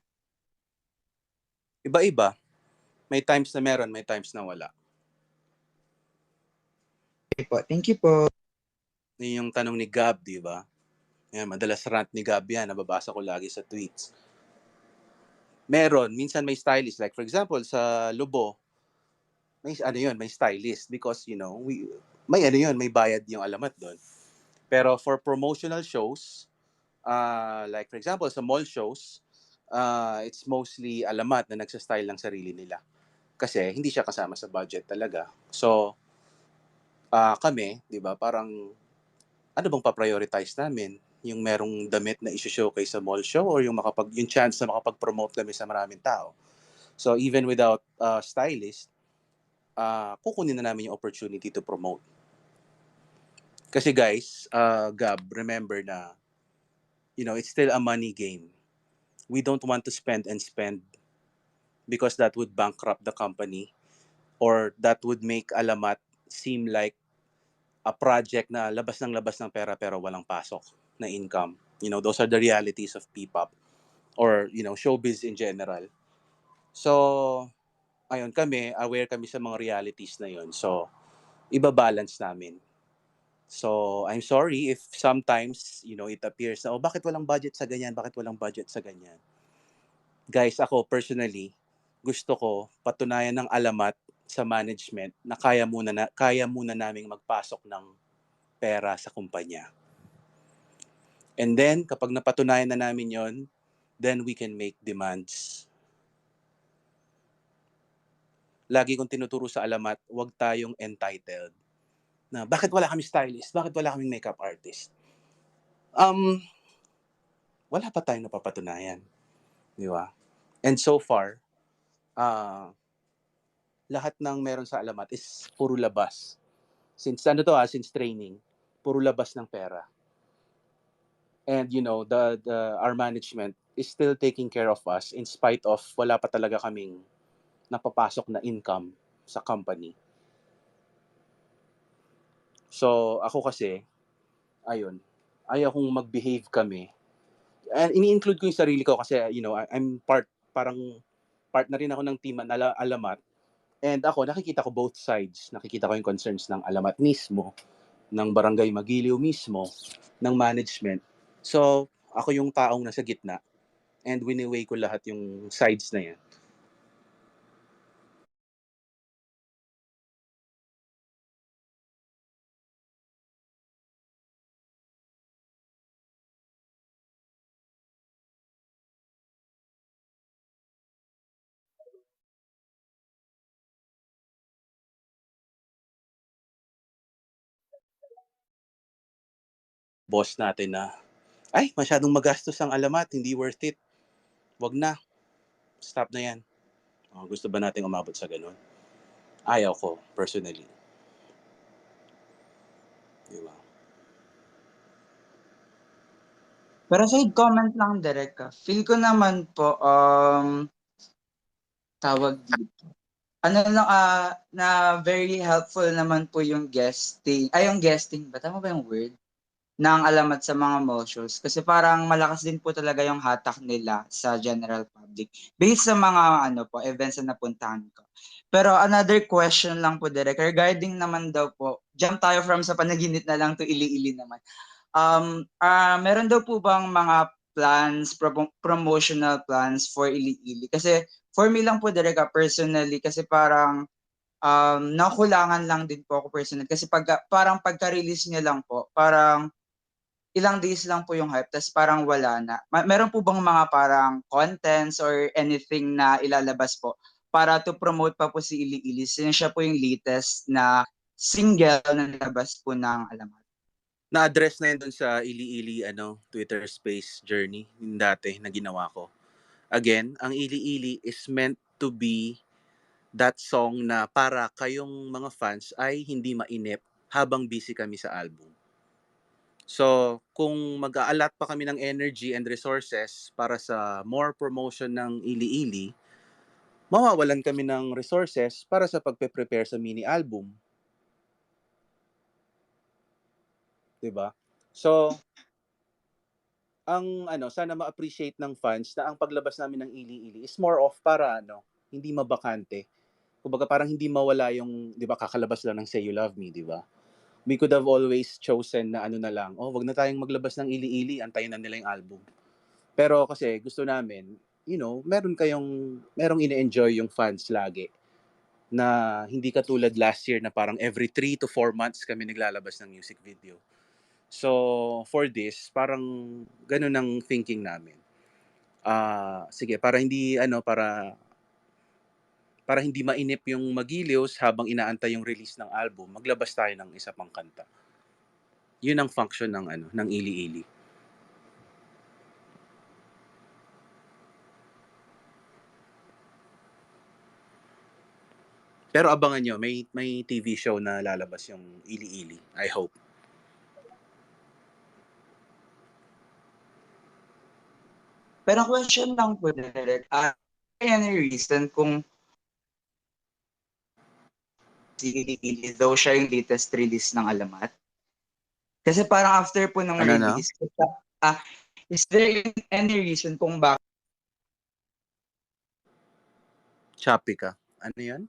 Iba-iba. May times na meron, may times na wala. Okay po. Thank you po. Yun yung tanong ni Gab, di ba? Yan, madalas rant ni Gab yan, nababasa ko lagi sa tweets. Meron, minsan may stylist. Like for example, sa Lobo, may stylist because, may bayad yung Alamat doon. Pero for promotional shows, like for example, sa mall shows, it's mostly Alamat na nagsa-style ng sarili nila. Kasi hindi siya kasama sa budget talaga. So, kami, di ba, parang ano bang pa-prioritize namin? Yung merong damit na i-showcase sa mall show or yung chance na makapag-promote kami sa maraming tao. So even without stylist, kukunin na namin yung opportunity to promote. Kasi guys, Gab, remember na, it's still a money game. We don't want to spend because that would bankrupt the company or that would make Alamat seem like a project na labas ng pera pero walang pasok na income. Those are the realities of P-pop or, showbiz in general. So, ayun aware kami sa mga realities na yun. So, iba-balance namin. So, I'm sorry if sometimes, it appears na, bakit walang budget sa ganyan? Bakit walang budget sa ganyan? Guys, ako personally, gusto ko patunayan ng Alamat sa management na kaya muna naming magpasok ng pera sa kumpanya. And then, kapag napatunayan na namin yon, then we can make demands. Lagi kong tinuturo sa Alamat, huwag tayong entitled. Na, bakit wala kami stylist? Bakit wala kaming makeup artist? Wala pa tayong napapatunayan. Di ba? And so far, lahat ng meron sa Alamat is puro labas. Since training, puro labas ng pera. And our management is still taking care of us in spite of wala pa talaga kaming napapasok na income sa company. So ako kasi, ayaw kong mag-behave kami. And ini-include ko yung sarili ko kasi I'm parang part na rin ako ng team ng Alamat. And ako, nakikita ko both sides. Nakikita ko yung concerns ng Alamat mismo, ng Barangay Magiliw mismo, ng management. So, ako yung taong nasa gitna. And winiweigh ko lahat yung sides na yan. Boss natin na, ay, masyadong magastos ang Alamat, hindi worth it. Wag na. Stop na yan. Gusto ba nating umabot sa ganun? Ayaw ko, personally. Di ba? Pero side comment lang, Derek. Feel ko naman po, tawag dito. Ano lang, na very helpful naman po yung guesting ba? Tama ba yung word? Ng Alamat sa mga mall shows. Kasi parang malakas din po talaga yung hatak nila sa general public. Based sa mga events na napuntahan ko. Pero another question lang po, Derek. Regarding naman daw po, jump tayo from sa panaginip na lang to ili-ili naman. Meron daw po bang mga plans, promotional plans for ili-ili? Kasi for me lang po, Derek, personally, kasi parang nakulangan lang din po ako personally. Kasi parang pagka-release niya lang po, parang ilang days lang po yung hype, tas parang wala na. Meron po bang mga parang contents or anything na ilalabas po para to promote pa po si Ili Ili since siya po yung latest na single na nilabas po ng Alamat? Na-address na yun dun sa Ili-Ili Twitter Space journey yung dati na ginawa ko. Again, ang Ili-Ili is meant to be that song na para kayong mga fans ay hindi mainip habang busy kami sa album. So, kung mag-aalat pa kami ng energy and resources para sa more promotion ng Ili-Ili, mawawalan kami ng resources para sa pagpe-prepare sa mini album. 'Di ba? So, ang sana ma-appreciate ng fans na ang paglabas namin ng Ili-Ili is more of para hindi mabakante. Kumbaga parang hindi mawala yung, 'di ba, kakalabas lang ng Say You Love Me, 'di ba? We could have always chosen na na lang, wag na tayong maglabas ng Ili-Ili, antayin na nila yung album. Pero kasi gusto namin, merong ine-enjoy yung fans lagi na hindi katulad last year na parang every 3 to 4 months kami naglalabas ng music video. So, for this, parang ganun ang thinking namin. Sige, para hindi mainip yung Magiliws habang inaantay yung release ng album, maglabas tayo ng isa pang kanta. Yun ang function ng Ili-Ili. Pero abangan nyo, may TV show na lalabas yung Ili-Ili. I hope. Pero question lang po, Derek. Any reason kung si Ili Ili daw siya yung latest release ng Alamat? Kasi parang after po ng Ano na? release, is there any reason kung bakit Choppy ka. Ano yan?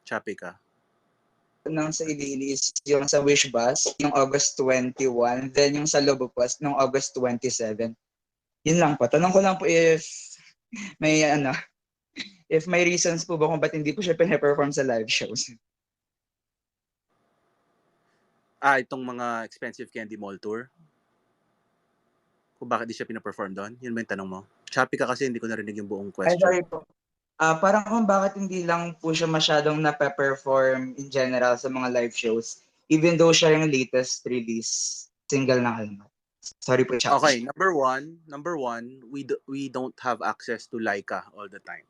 Choppy ka. ng sa Ili is yung sa Wish Bus, yung August 21, then yung sa Lobo Bus, nung August 27. Yun lang po. Tanong ko lang po if may if may reasons po ba kung ba't hindi po siya pinaperform sa live shows. Itong mga expensive candy mall tour? Kung bakit di siya pinaperform doon? Yun ba yung tanong mo? Choppy ka kasi hindi ko narinig yung buong Ay, question. sorry po. Parang kung bakit hindi lang po siya masyadong na-perform in general sa mga live shows, even though siya yung latest release single ng Alamat. Sorry po, Chuck. Okay, number one, we don't have access to Laika all the time.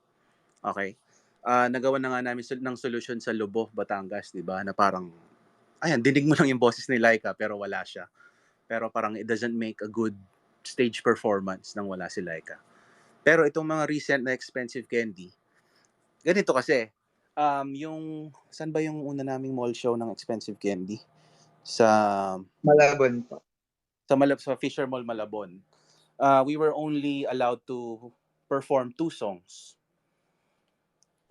Okay? Nagawa na nga namin ng solution sa Lobo, Batangas, di ba? Na parang, ayan, dinig mo lang yung boses ni Laika pero wala siya. Pero parang it doesn't make a good stage performance nang wala si Laika. Pero itong mga recent na expensive candy, ganito kasi, saan ba yung una naming mall show ng expensive candy? Sa Malabon po. sa Fisher Mall Malabon. we were only allowed to perform 2 songs.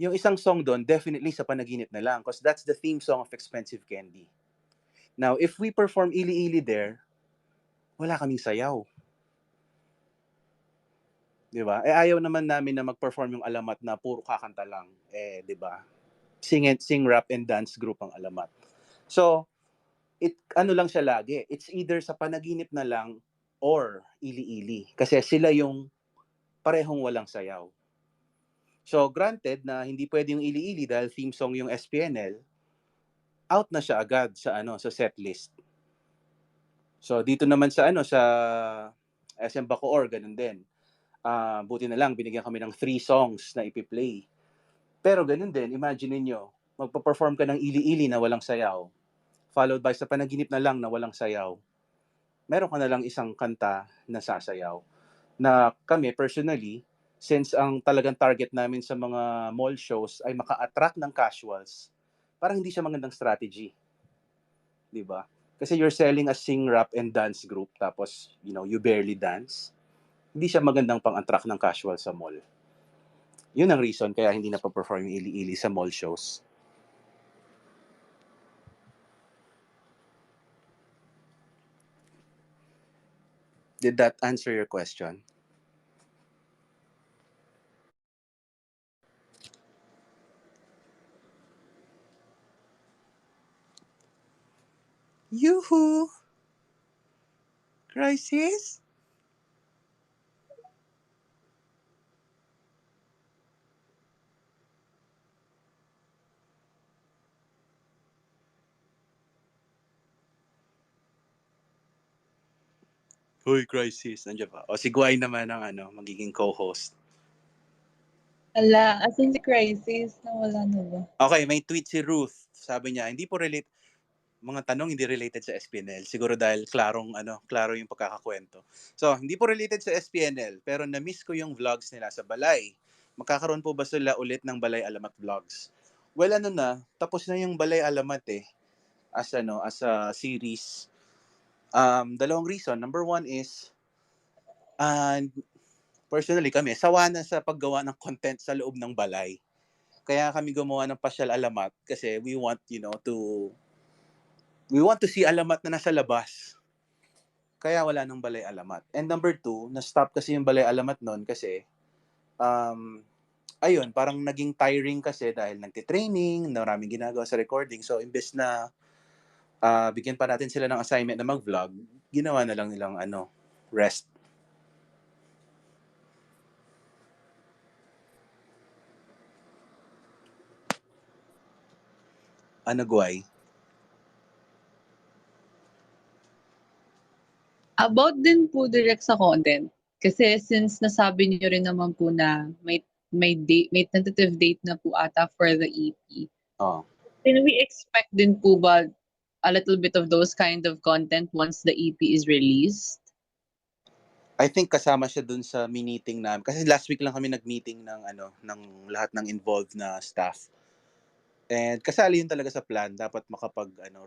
Yung isang song doon, definitely sa panaginip na lang because that's the theme song of Expensive Candy. Now, if we perform Ili-Ili there, wala kaming sayaw. Di ba? Ayaw naman namin na mag-perform yung Alamat na puro kakanta lang. Di ba? Sing, rap, and dance group ang Alamat. So, ano lang siya lagi. It's either sa panaginip na lang or Ili-Ili. Kasi sila yung parehong walang sayaw. So, granted na hindi pwede yung Ili-Ili dahil theme song yung SPNL, out na siya agad sa sa set list. So, dito naman sa sa SM Bacoor, ganun din. Buti na lang, binigyan kami ng 3 songs na ipi-play. Pero ganun din, imagine niyo, magpa-perform ka ng Ili-Ili na walang sayaw, followed by sa panaginip na lang na walang sayaw. Meron ka na lang isang kanta na sasayaw. Na kami, personally, since ang talagang target namin sa mga mall shows ay maka-attract ng casuals, parang hindi siya magandang strategy. Di ba? Kasi you're selling a sing, rap, and dance group, tapos, you barely dance. Hindi siya magandang pang-attract ng casual sa mall. Yun ang reason kaya hindi na-perform yung Ili-Ili sa mall shows. Did that answer your question? Yoo-hoo! Crisis? Hoy, Crisis. Nandiyan pa. O, si Guay naman ang magiging co-host. Ala, as in si Crisis, nawala na ba? Okay, may tweet si Ruth. Sabi niya, hindi po relate, mga tanong hindi related sa SPNL. Siguro dahil klaro yung pagkakakwento. So, hindi po related sa SPNL, pero na-miss ko yung vlogs nila sa Balay. Magkakaroon po ba sila ulit ng Balay Alamat vlogs? Well, tapos na yung Balay Alamat as a series. Dalawang reason. Number 1 is, personally kami, sawa na sa paggawa ng content sa loob ng balay. Kaya kami gumawa ng Pasyal Alamat kasi we want to see Alamat na nasa labas. Kaya wala nang Balay Alamat. And number 2, na-stop kasi yung Balay Alamat noon kasi ayun, parang naging tiring kasi dahil nagtitraining, maraming ginagawa sa recording. So, imbes na bigyan pa natin sila ng assignment na mag-vlog, ginawa na lang nilang rest. Ano, Guay? About din po direct sa content. Kasi since nasabi niyo rin naman po na may tentative date na po ata for the EP. Oh. Can we expect din po ba a little bit of those kind of content once the EP is released? I think kasama siya dun sa meeting namin. Kasi last week lang kami nag-meeting ng lahat ng involved na staff. And kasali yun talaga sa plan. Dapat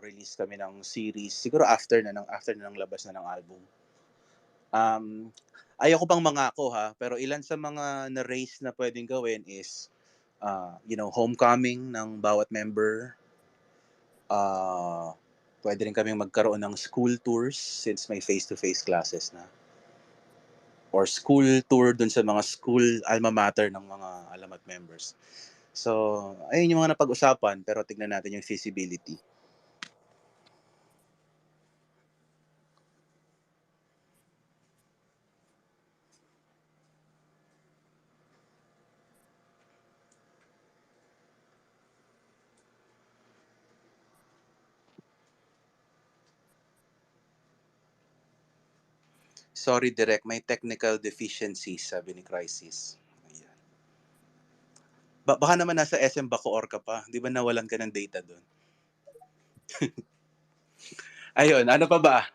release kami ng series. Siguro after na ng labas na ng album. Ayoko pang mangako pero ilan sa mga na-raise na pwedeng gawin is, homecoming ng bawat member. Pwede rin kaming magkaroon ng school tours since may face-to-face classes na. Or school tour dun sa mga school alma mater ng mga Alamat members. So, ayun yung mga napag-usapan, pero tignan natin yung feasibility. Sorry, Direk, may technical deficiencies, sabi ni Crisis. Ayan. Baka naman nasa SM Bacoor ka pa. Di ba nawalan ka ng data doon? Ayun, ano pa ba?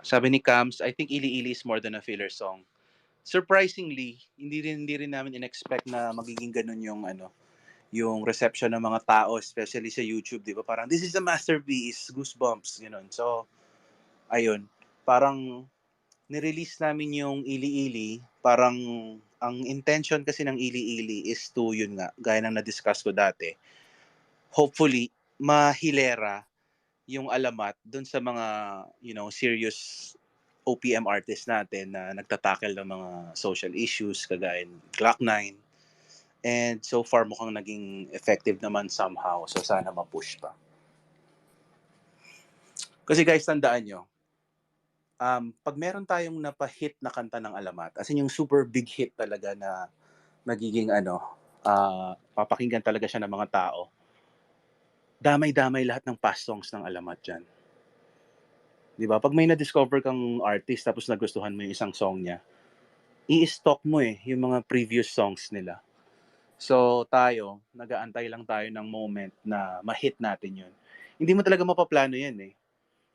Sabi ni Cams, I think Ili-Ili is more than a filler song. Surprisingly, hindi rin namin in-expect na magiging ganun yung reception ng mga tao, especially sa YouTube, di ba? Parang, this is a masterpiece, goosebumps, yun. So, ayun, parang nirelease namin yung Ili-Ili, parang ang intention kasi ng Ili-Ili is to, yun nga, gaya ng na-discuss ko dati, hopefully, mahilera yung alamat dun sa mga, serious OPM artists natin na nagtatackle ng mga social issues kagaya ng Glock 9. And so far mukhang naging effective naman somehow. So sana ma-push pa. Kasi guys, tandaan nyo, pag meron tayong napahit na kanta ng alamat, as in yung super big hit talaga na magiging papakinggan talaga siya ng mga tao, damay-damay lahat ng past songs ng alamat dyan. Di ba? Pag may na-discover kang artist tapos nagustuhan mo yung isang song niya, i-stalk mo yung mga previous songs nila. So tayo, nag-aantay lang tayo ng moment na ma-hit natin yun. Hindi mo talaga mapaplano yan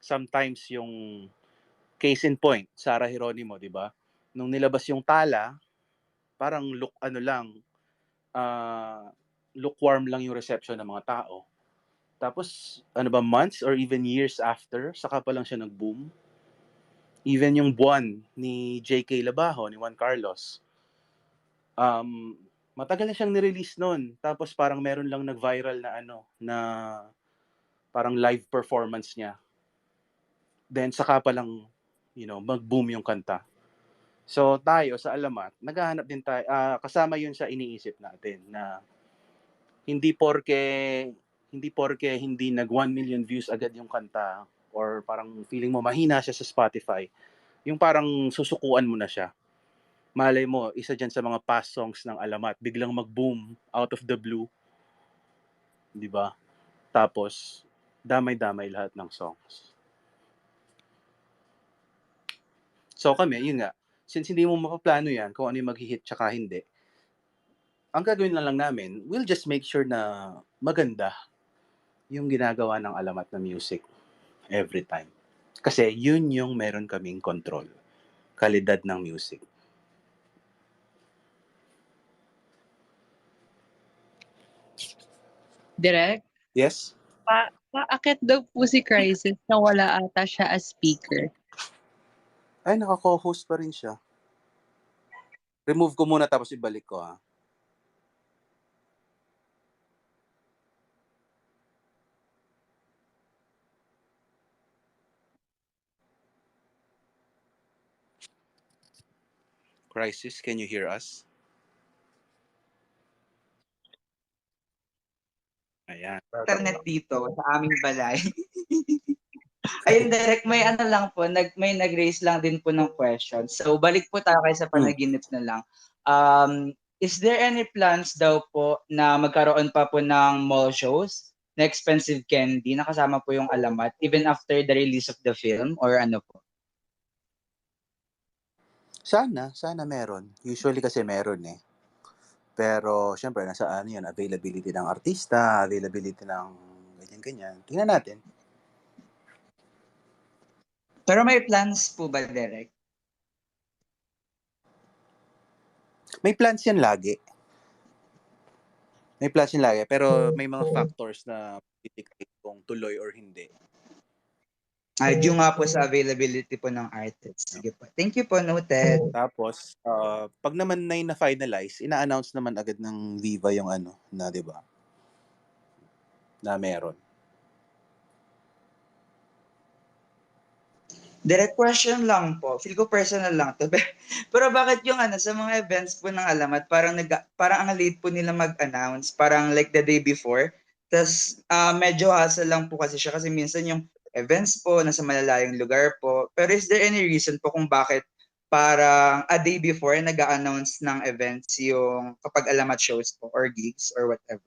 Sometimes yung case in point, Sarah Geronimo, di ba? Nung nilabas yung Tala, parang lukewarm lang yung reception ng mga tao. Tapos, months or even years after, saka pa lang siya nag-boom. Even yung Buwan ni J.K. Labajo, ni Juan Carlos, matagal na siyang nirelease noon. Tapos parang meron lang nag-viral na parang live performance niya. Then saka pa lang, mag-boom yung kanta. So tayo sa alamat, naghahanap din tayo, kasama yun sa iniisip natin na hindi porke hindi nag 1 million views agad yung kanta or parang feeling mo mahina siya sa Spotify, yung parang susukuan mo na siya. Malay mo, isa dyan sa mga past songs ng alamat, biglang mag-boom out of the blue. Di ba? Tapos, damay-damay lahat ng songs. So kami, yun nga, since hindi mo mapaplano yan kung ano yung mag-hit tsaka hindi, ang gagawin lang namin, we'll just make sure na maganda yung ginagawa ng alamat na music every time. Kasi yun yung meron kaming control. Kalidad ng music. Direk, Yes? paakit daw po si Crisis na wala ata siya as speaker. Ay, naka-co-host pa rin siya. Remove ko muna tapos ibalik ko Crisis, can you hear us? Ayan. Internet dito sa aming balay. Ayun, Derek, may lang po, may nag-raise lang din po ng question. So, balik po tayo kay sa panaginip na lang. Is there any plans daw po na magkaroon pa po ng mall shows na expensive candy na kasama po yung alamat even after the release of the film or ano po? Sana meron. Usually kasi meron Pero, syempre, nasa yan, availability ng artista, availability ng ganyan-ganyan. Tingnan natin. Pero may plans po ba, Derek? May plans yan lagi. Pero may mga factors na dictate kung tuloy or hindi. Due nga po sa availability po ng artists. Sige po. Thank you po, noted. Tapos, pag naman na-finalize, ina-announce naman agad ng Viva yung na, di ba? Na meron. Direct question lang po. Feel ko personal lang to. Pero bakit yung sa mga events po ng alamat, parang ang late po nila mag-announce, parang like the day before. Tas medyo hassle lang po kasi siya kasi minsan yung events po nasa malalayong lugar po. Pero is there any reason po kung bakit parang a day before nag-a-announce ng events yung kapag alamat shows po or gigs or whatever?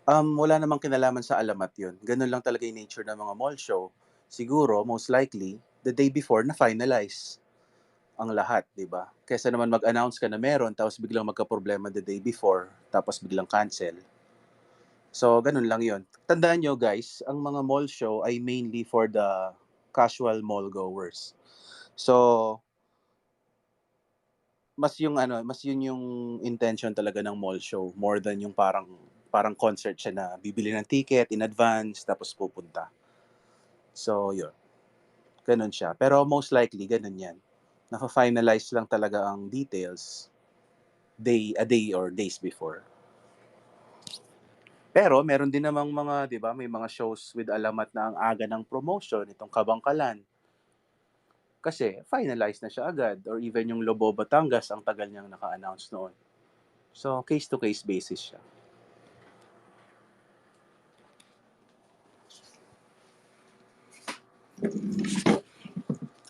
Wala namang kinalaman sa alamat yun. Ganun lang talaga yung nature ng mga mall show. Siguro, most likely, the day before na-finalize ang lahat, di ba? Kesa naman mag-announce ka na meron, tapos biglang magka-problema the day before, tapos biglang cancel. So, ganun lang yun. Tandaan nyo guys, ang mga mall show ay mainly for the casual mall goers. So, mas yun yung intention talaga ng mall show more than yung parang concert siya na bibili ng ticket in advance tapos pupunta. So, yun. Ganun siya. Pero most likely, ganun yan. Nafa-finalize lang talaga ang details a day or days before. Pero meron din namang mga, 'di ba, may mga shows with alamat na ang aga ng promotion itong Kabangkalan. Kasi finalize na siya agad or even yung Lobo Batangas ang tagal niyang naka-announce noon. So case to case basis siya.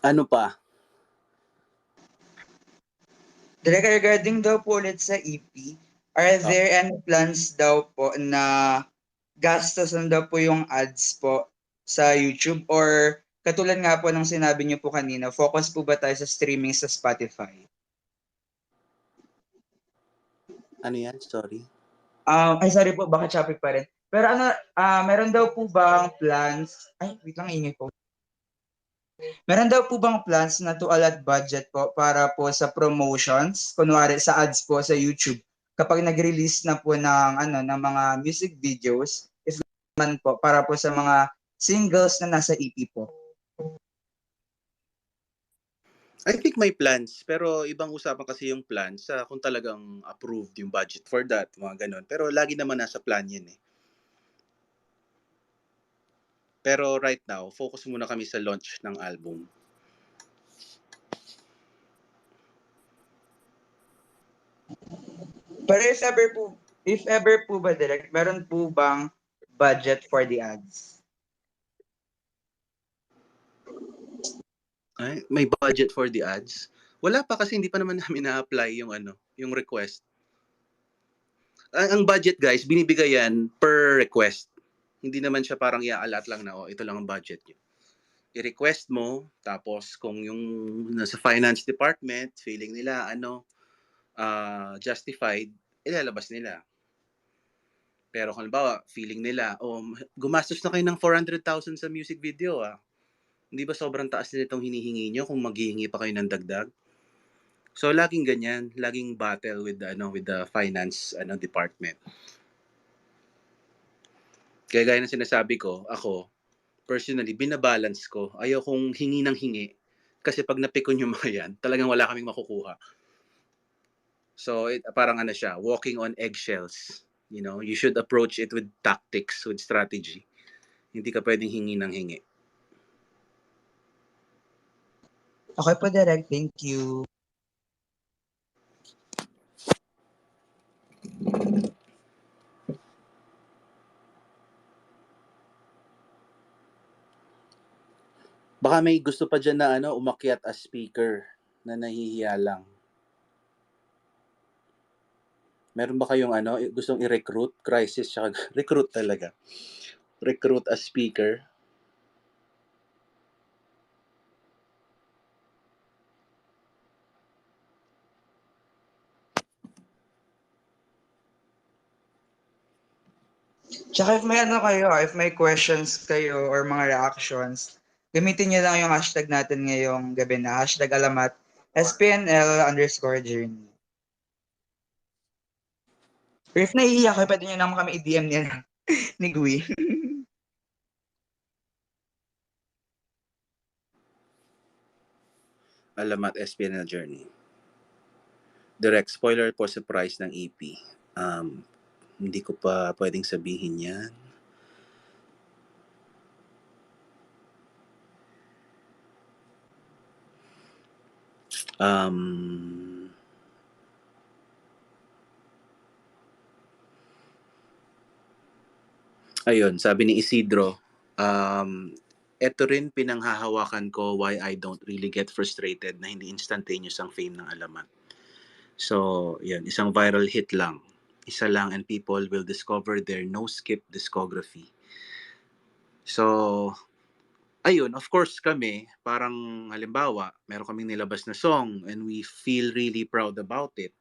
Ano pa? Direk, regarding daw po ulit sa EP, are there any plans daw po na gastusan daw po yung ads po sa YouTube or katulad nga po ng sinabi niyo po kanina, focus po ba tayo sa streaming sa Spotify? Ano yan? Sorry. Ay sorry po, baka topic pa rin. Pero meron daw po bang plans? Ay, wait lang, ingay po. Meron daw po bang plans na to allot budget po para po sa promotions, kunwari sa ads po sa YouTube kapag nag-release na po ng mga music videos, if man po para po sa mga singles na nasa EP po. I think may plans, pero ibang usapan kasi yung plans sa kung talagang approved yung budget for that, mga ganun. Pero lagi naman nasa plan yun eh. Pero right now, focus muna kami sa launch ng album. Pero if ever po ba direct, meron po bang budget for the ads? Ay, may budget for the ads? Wala pa kasi hindi pa naman namin na-apply yung request. Ang budget guys, binibigay yan per request. Hindi naman siya parang i-allot lang na, ito lang ang budget niyo. I-request mo, tapos kung yung nasa finance department, feeling nila, justified, ilalabas nila. Pero kung halimbawa, feeling nila, gumastos na kayo ng 400,000 sa music video Hindi ba sobrang taas na itong hinihingi nyo kung maghihingi pa kayo ng dagdag? So laging ganyan, laging battle with the finance department. Kaya gaya ng sinasabi ko, ako personally binabalance ko. Ayaw kong hingi ng hingi kasi pag napikon yung mga yan, talagang wala kaming makukuha. So parang siya, walking on eggshells. You should approach it with tactics, with strategy. Hindi ka pwedeng hingi ng hingi. Okay po direct, thank you. Baka may gusto pa dyan na umakyat as speaker na nahihiya lang. Meron ba kayong gustong i-recruit? Crisis, tsaka recruit talaga. Recruit as speaker. Tsaka if may questions kayo or mga reactions, gamitin niyo lang yung hashtag natin ngayong gabi na hashtag alamat SPNL_journey. Or if naiiyak kayo, pwede niyo naman kami i-DM niya ni Gui. Alamat SPNL Journey. Direct spoiler po sa price ng EP. Hindi ko pa pwedeng sabihin yan. Ayun, sabi ni Isidro, eto rin pinanghahawakan ko why I don't really get frustrated na hindi instantaneous ang fame ng alamat. So, yan, isang viral hit lang. Isa lang and people will discover their no-skip discography. So, ayun, of course kami, parang halimbawa, meron kaming nilabas na song and we feel really proud about it.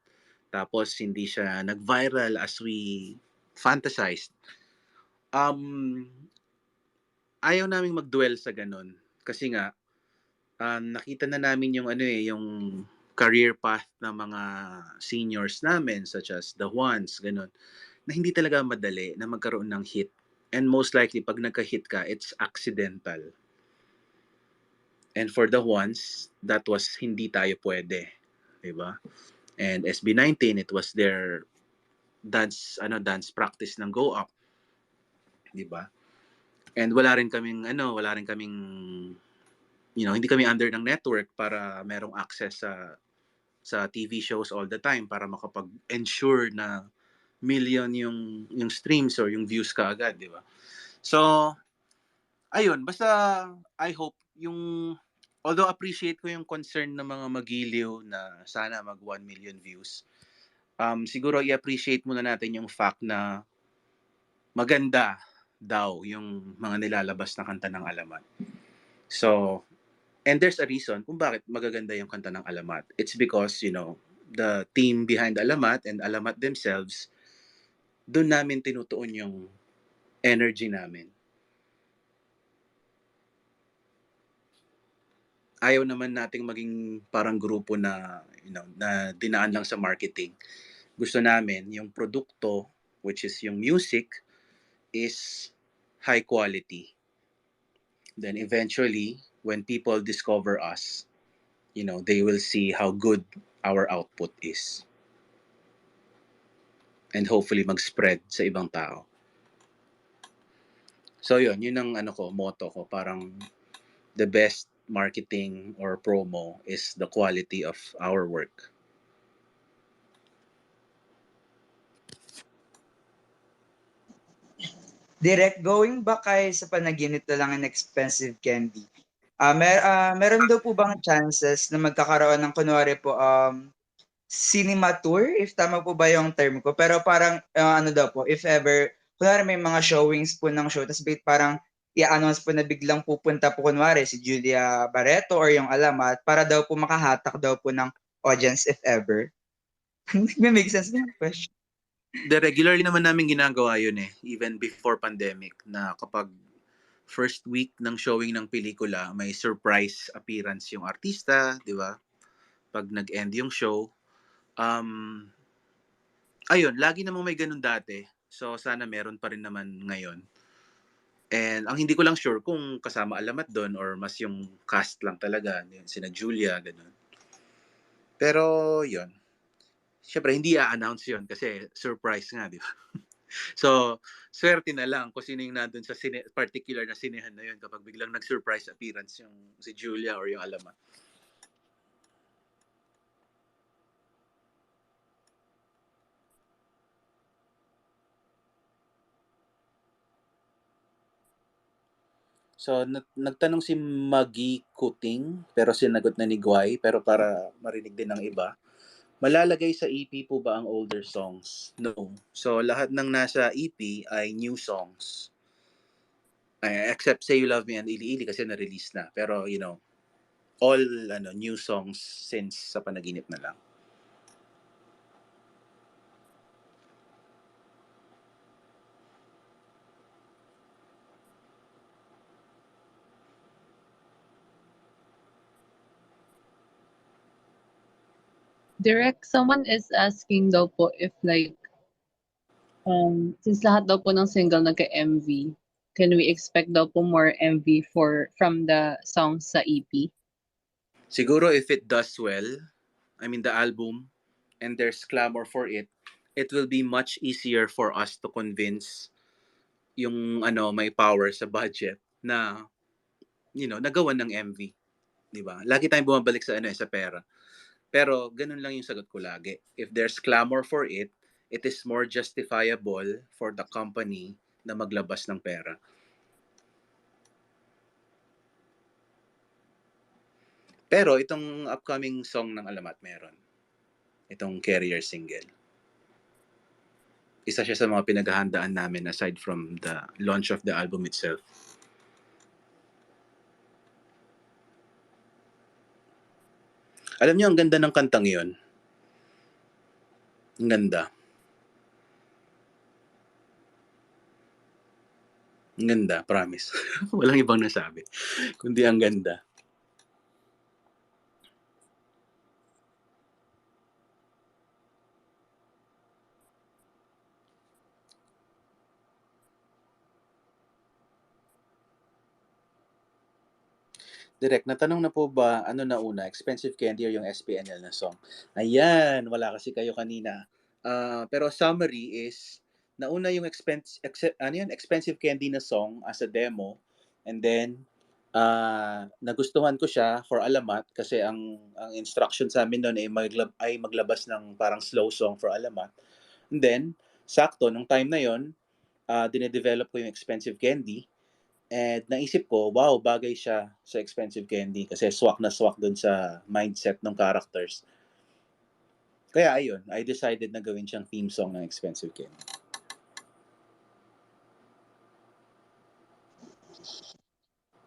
Tapos, hindi siya nag-viral as we fantasized. Ayaw naming mag-dwell sa ganun. Kasi nga, nakita na namin yung career path ng mga seniors namin such as the Juans, ganun, na hindi talaga madali na magkaroon ng hit. And most likely, pag nagka-hit ka, it's accidental. And for the Juans, that was hindi tayo pwede. Diba? And SB19, it was their dance practice ng Go Up. Diba? And wala rin kaming hindi kami under ng network para merong access sa TV shows all the time para makapag-ensure na million yung streams or yung views ka agad, di ba? So, ayun, basta I hope although appreciate ko yung concern ng mga magiliw na sana mag 1 million views, siguro i-appreciate muna natin yung fact na maganda daw yung mga nilalabas na kanta ng Alamat. So, and there's a reason kung bakit magaganda yung kanta ng Alamat. It's because, the team behind Alamat and Alamat themselves, doon namin tinutuon yung energy namin. Ayaw naman nating maging parang grupo na, na dinaan lang sa marketing. Gusto namin yung produkto, which is yung music, is high quality. Then eventually, when people discover us, they will see how good our output is. And hopefully mag-spread sa ibang tao. So yun ang motto ko, parang the best marketing or promo is the quality of our work. Direct, going back kay sa panaginip na lang ang expensive candy. Meron daw po bang chances na magkakaroon ng kunwari po cinema tour, if tama po ba yung term ko? Pero parang ano daw po, if ever kunwari may mga showings po ng show tapos parang i-announce po na biglang pupunta po kunwari si Julia Barreto or yung Alamat para daw po makahatak daw po ng audience if ever. May make sense na yung question. Regularly naman namin ginagawa yun even before pandemic, na kapag first week ng showing ng pelikula, may surprise appearance yung artista, di ba? Pag nag-end yung show. Ayun, lagi namang may ganun dati. So, sana meron pa rin naman ngayon. And ang hindi ko lang sure kung kasama Alamat doon or mas yung cast lang talaga, sina Julia, ganun. Pero, yun. Siyempre, hindi i-announce yun kasi surprise nga, di ba? So, swerte na lang kung sino yung nandun sa particular na sinehan na yun kapag biglang nag-surprise appearance yung si Julia or yung Alamat. So, nagtanong si Maggie Kuting, pero sinagot na ni Guay, pero para marinig din ng iba. Malalagay sa EP po ba ang older songs? No. So, lahat ng nasa EP ay new songs. Except Say You Love Me and Ili Ili kasi na-release na. Pero, all new songs since sa panaginip na lang. Direct, someone is asking daw po if like, since lahat daw po ng single nagka-MV, can we expect daw po more MV from the songs sa EP? Siguro if it does well, I mean the album, and there's clamor for it, it will be much easier for us to convince yung may power sa budget na nagawan ng MV, 'di ba? Lagi tayong bumabalik sa pera. Pero ganun lang yung sagot ko lagi. If there's clamor for it, it is more justifiable for the company na maglabas ng pera. Pero itong upcoming song ng Alamat meron. Itong Carrier single. Isa siya sa mga pinaghahandaan namin aside from the launch of the album itself. Alam niyo, ang ganda ng kantang yun. Ang ganda. Ang ganda, promise. Walang ibang nasabi. Kundi ang ganda. Direk, natanong na po ba, ano na una, Expensive Candy or yung SPNL na song? Ayan, wala kasi kayo kanina. Pero summary is, nauna yung Expensive Candy na song as a demo, and then, nagustuhan ko siya for Alamat kasi ang instruction sa amin noon ay maglabas ng parang slow song for Alamat. And then, sakto, nung time na yon, dinedevelop ko yung Expensive Candy. And naisip ko, wow, bagay siya sa Expensive Candy kasi swak na swak dun sa mindset ng characters. Kaya ayun, I decided na gawin siyang theme song ng Expensive Candy.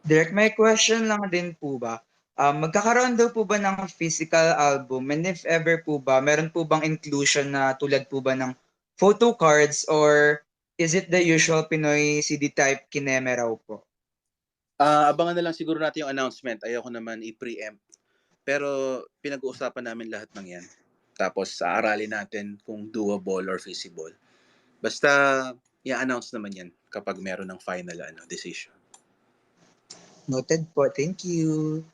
Derek, may question lang din po ba? Magkakaroon daw po ba ng physical album? And if ever po ba, meron po bang inclusion na tulad po ba ng photo cards or is it the usual Pinoy CD type kineme raw po? Abangan na lang siguro natin yung announcement. Ayoko naman i-preempt. Pero pinag-uusapan namin lahat ng yan. Tapos aaralin natin kung doable or feasible. Basta i-announce naman yan kapag meron ng final decision. Noted po. Thank you.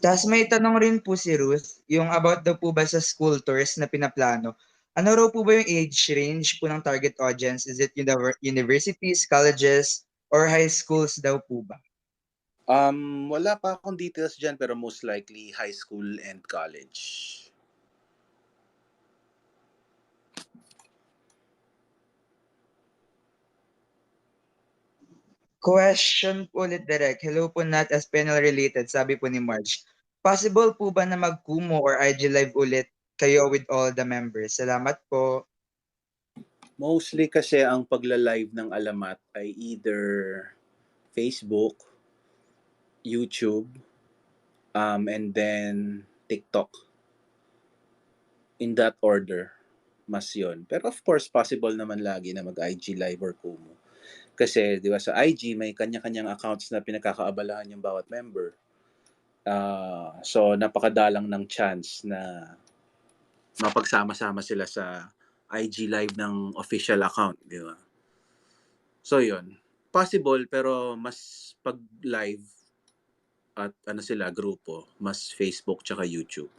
Tapos may tanong rin po si Ruth, yung about daw po ba sa school tours na pinaplano. Ano raw po ba yung age range po ng target audience? Is it universities, colleges, or high schools daw po ba? Wala pa akong details dyan pero most likely high school and college. Question po ulit direct. Hello po, not as panel related, sabi po ni Marge. Possible po ba na mag-Kumu or IG Live ulit kayo with all the members? Salamat po. Mostly kasi ang pagla-live ng Alamat ay either Facebook, YouTube, and then TikTok. In that order, mas yun. Pero of course, possible naman lagi na mag-IG Live or Kumu. Kasi, di ba, sa IG, may kanya-kanyang accounts na pinagkakaabalahan yung bawat member. So, napakadalang ng chance na mapagsama-sama sila sa IG Live ng official account, di ba? So, yun. Possible, pero mas pag live at sila, grupo, mas Facebook tsaka YouTube.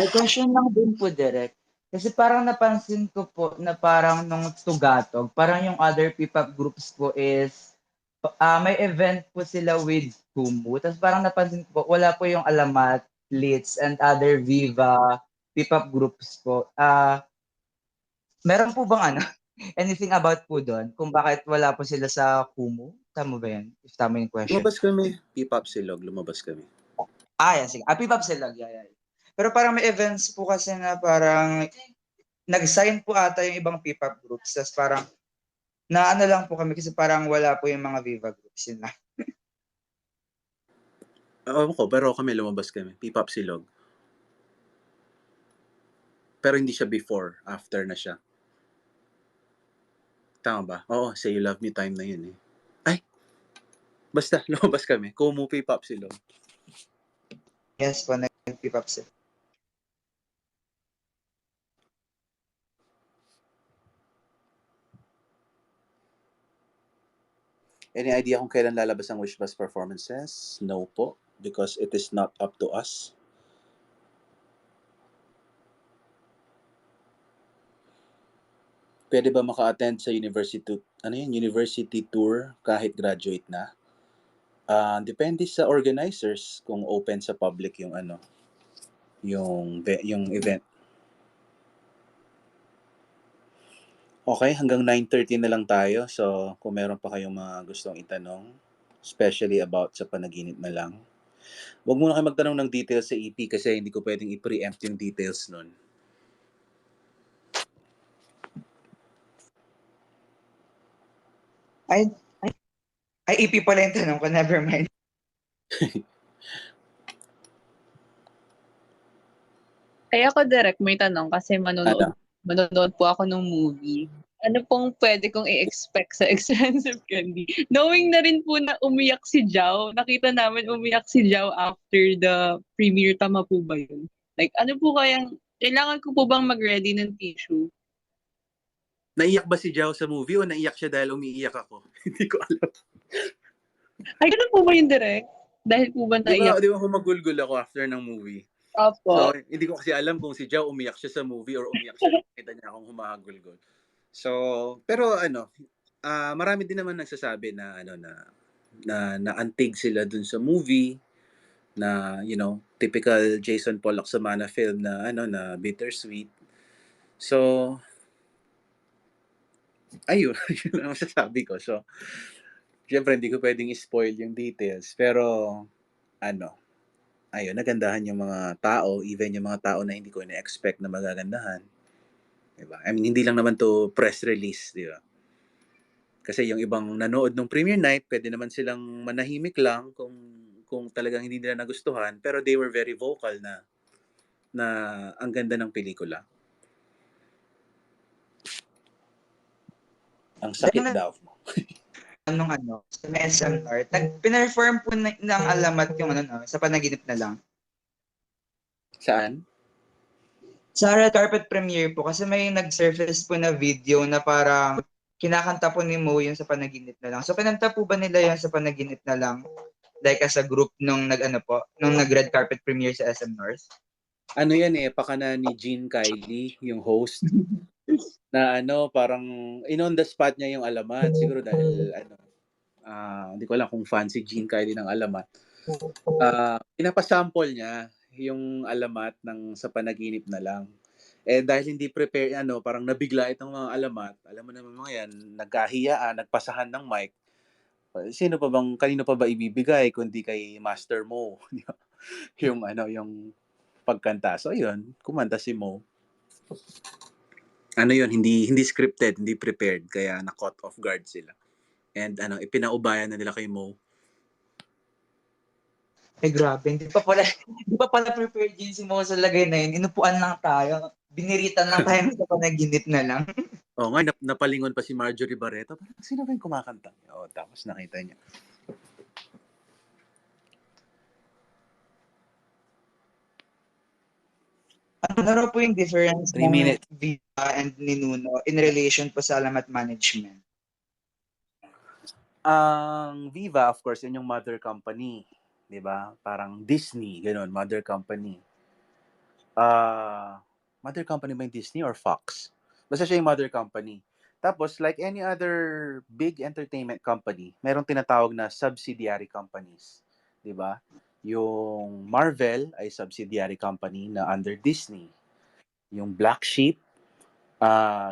May question lang din po, Derek. Kasi parang napansin ko po na parang nung Tugatog, parang yung other P-pop groups po is may event po sila with Kumu. Tapos parang napansin ko po, wala po yung Alamat, Litz, and other Viva P-pop groups po. Meron po bang anything about po doon kung bakit wala po sila sa Kumu? Tama ba yan? If tama yung question. Lumabas kami. P-pop silog, lumabas kami. Yan, sige. P-pop sila. Yeah. Pero parang may events po kasi na parang nag-sign po ata yung ibang P-pop groups. Tapos parang lang po kami kasi parang wala po yung mga Viva groups. Yun na. Pero kami lumabas kami. P-pop silog. Pero hindi siya before, after na siya. Tama ba? Oo, Say You Love Me time na yun eh. Ay! Basta, lumabas kami. Kumu P-pop silog. Yes po, nag-P-pop sila. Any idea kung kailan lalabas ang Wishbus performances? No po, because it is not up to us. Pwede ba maka-attend sa university tour kahit graduate na? Depende sa organizers kung open sa public yung yung event. Okay, hanggang 9:30 na lang tayo. So, kung meron pa kayong mga gustong itanong, especially about sa panaginip na lang, huwag muna kayo magtanong ng details sa EP kasi hindi ko pwedeng i-preempt yung details nun. Ay, EP pala yung tanong ko. Never mind. Kaya ako direct may tanong kasi manonood po ako ng movie. Ano pong pwede kong i-expect sa Expensive Candy? Knowing na rin po na umiyak si Jao. Nakita namin umiyak si Jao after the premiere. Tama po ba yun? Like, ano po kayang, kailangan ko po bang mag-ready ng tissue? Naiyak ba si Jao sa movie o naiyak siya dahil umiiyak ako? Hindi ko alam. Ay, ganun po ba yung direct? Dahil po ba naiyak? Di ba humagulgol ako after ng movie? So, Opo. hindi ko kasi alam kung si Jao umiyak siya sa movie or umiyak siya nung nakita niya akong humahagulgol. So, pero marami din naman nagsasabi na naantig sila dun sa movie na typical Jason Pollock sa Mana film na na bittersweet. So, ayun, yun ang masasabi ko. So, syempre hindi ko pwedeng i-spoil yung details, pero ayun, nagandahan yung mga tao, even yung mga tao na hindi ko ina-expect na magagandahan. Diba? I mean, hindi lang naman to press release, di ba? Kasi yung ibang nanood ng premiere night, pwede naman silang manahimik lang kung talagang hindi nila nagustuhan, pero they were very vocal na ang ganda ng pelikula. Ang sakit daw. Sa SMR, pinerform po ng Alamat yung sa Panaginip na Lang. Saan? Sa red carpet premiere po, kasi may nag-surface po na video na parang kinakanta po ni Mo yung Sa Panaginip na Lang. So, kinanta po ba nila yung Sa Panaginip na Lang? Like as a group nung nag-red carpet premiere sa SM North? Ano yan pakana ni Gene Kylie, yung host, na parang on the spot niya yung Alamat. Siguro dahil, hindi ko alam kung fan si Gene Kylie ng Alamat. Pinapasample niya yung Alamat ng Sa Panaginip na Lang. Dahil hindi prepare, parang nabigla itong mga Alamat. Alam mo naman mga yan, nagkahiyaan, nagpasahan ng mic. Kanino pa ba ibibigay kundi kay Master Mo? yung pagkanta. So ayun, kumanta si Mo. Hindi scripted, hindi prepared, kaya na-caught off guard sila. And ipinaubayan na nila kay Mo. Grabe, hindi pa pala prepared yun si Mo sa lagay na yun. Inupuan lang tayo. Biniritan lang tayo Sa Panaginip na Lang. Nga, napalingon pa si Marjorie Barreto. Parang, sino ba yung kumakanta? Tapos nakita niya. Ano raw po yung difference 3 minutes. ng Viva and Ninuno in relation po sa Alamat Management? Ang Viva, of course, yun yung mother company. 'Di ba? Parang Disney, gano'n, mother company. Mother company ba yung Disney or Fox? Basta siya yung mother company. Tapos, like any other big entertainment company, merong tinatawag na subsidiary companies. 'Di ba? Yung Marvel ay subsidiary company na under Disney. Yung Black Sheep,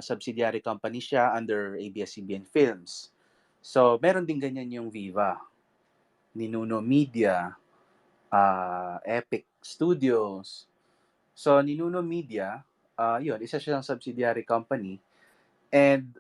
subsidiary company siya under ABS-CBN Films. So, meron din ganyan yung Viva. Ninuno Media, Epic Studios. So, Ninuno Media, yun, isa siyang subsidiary company. And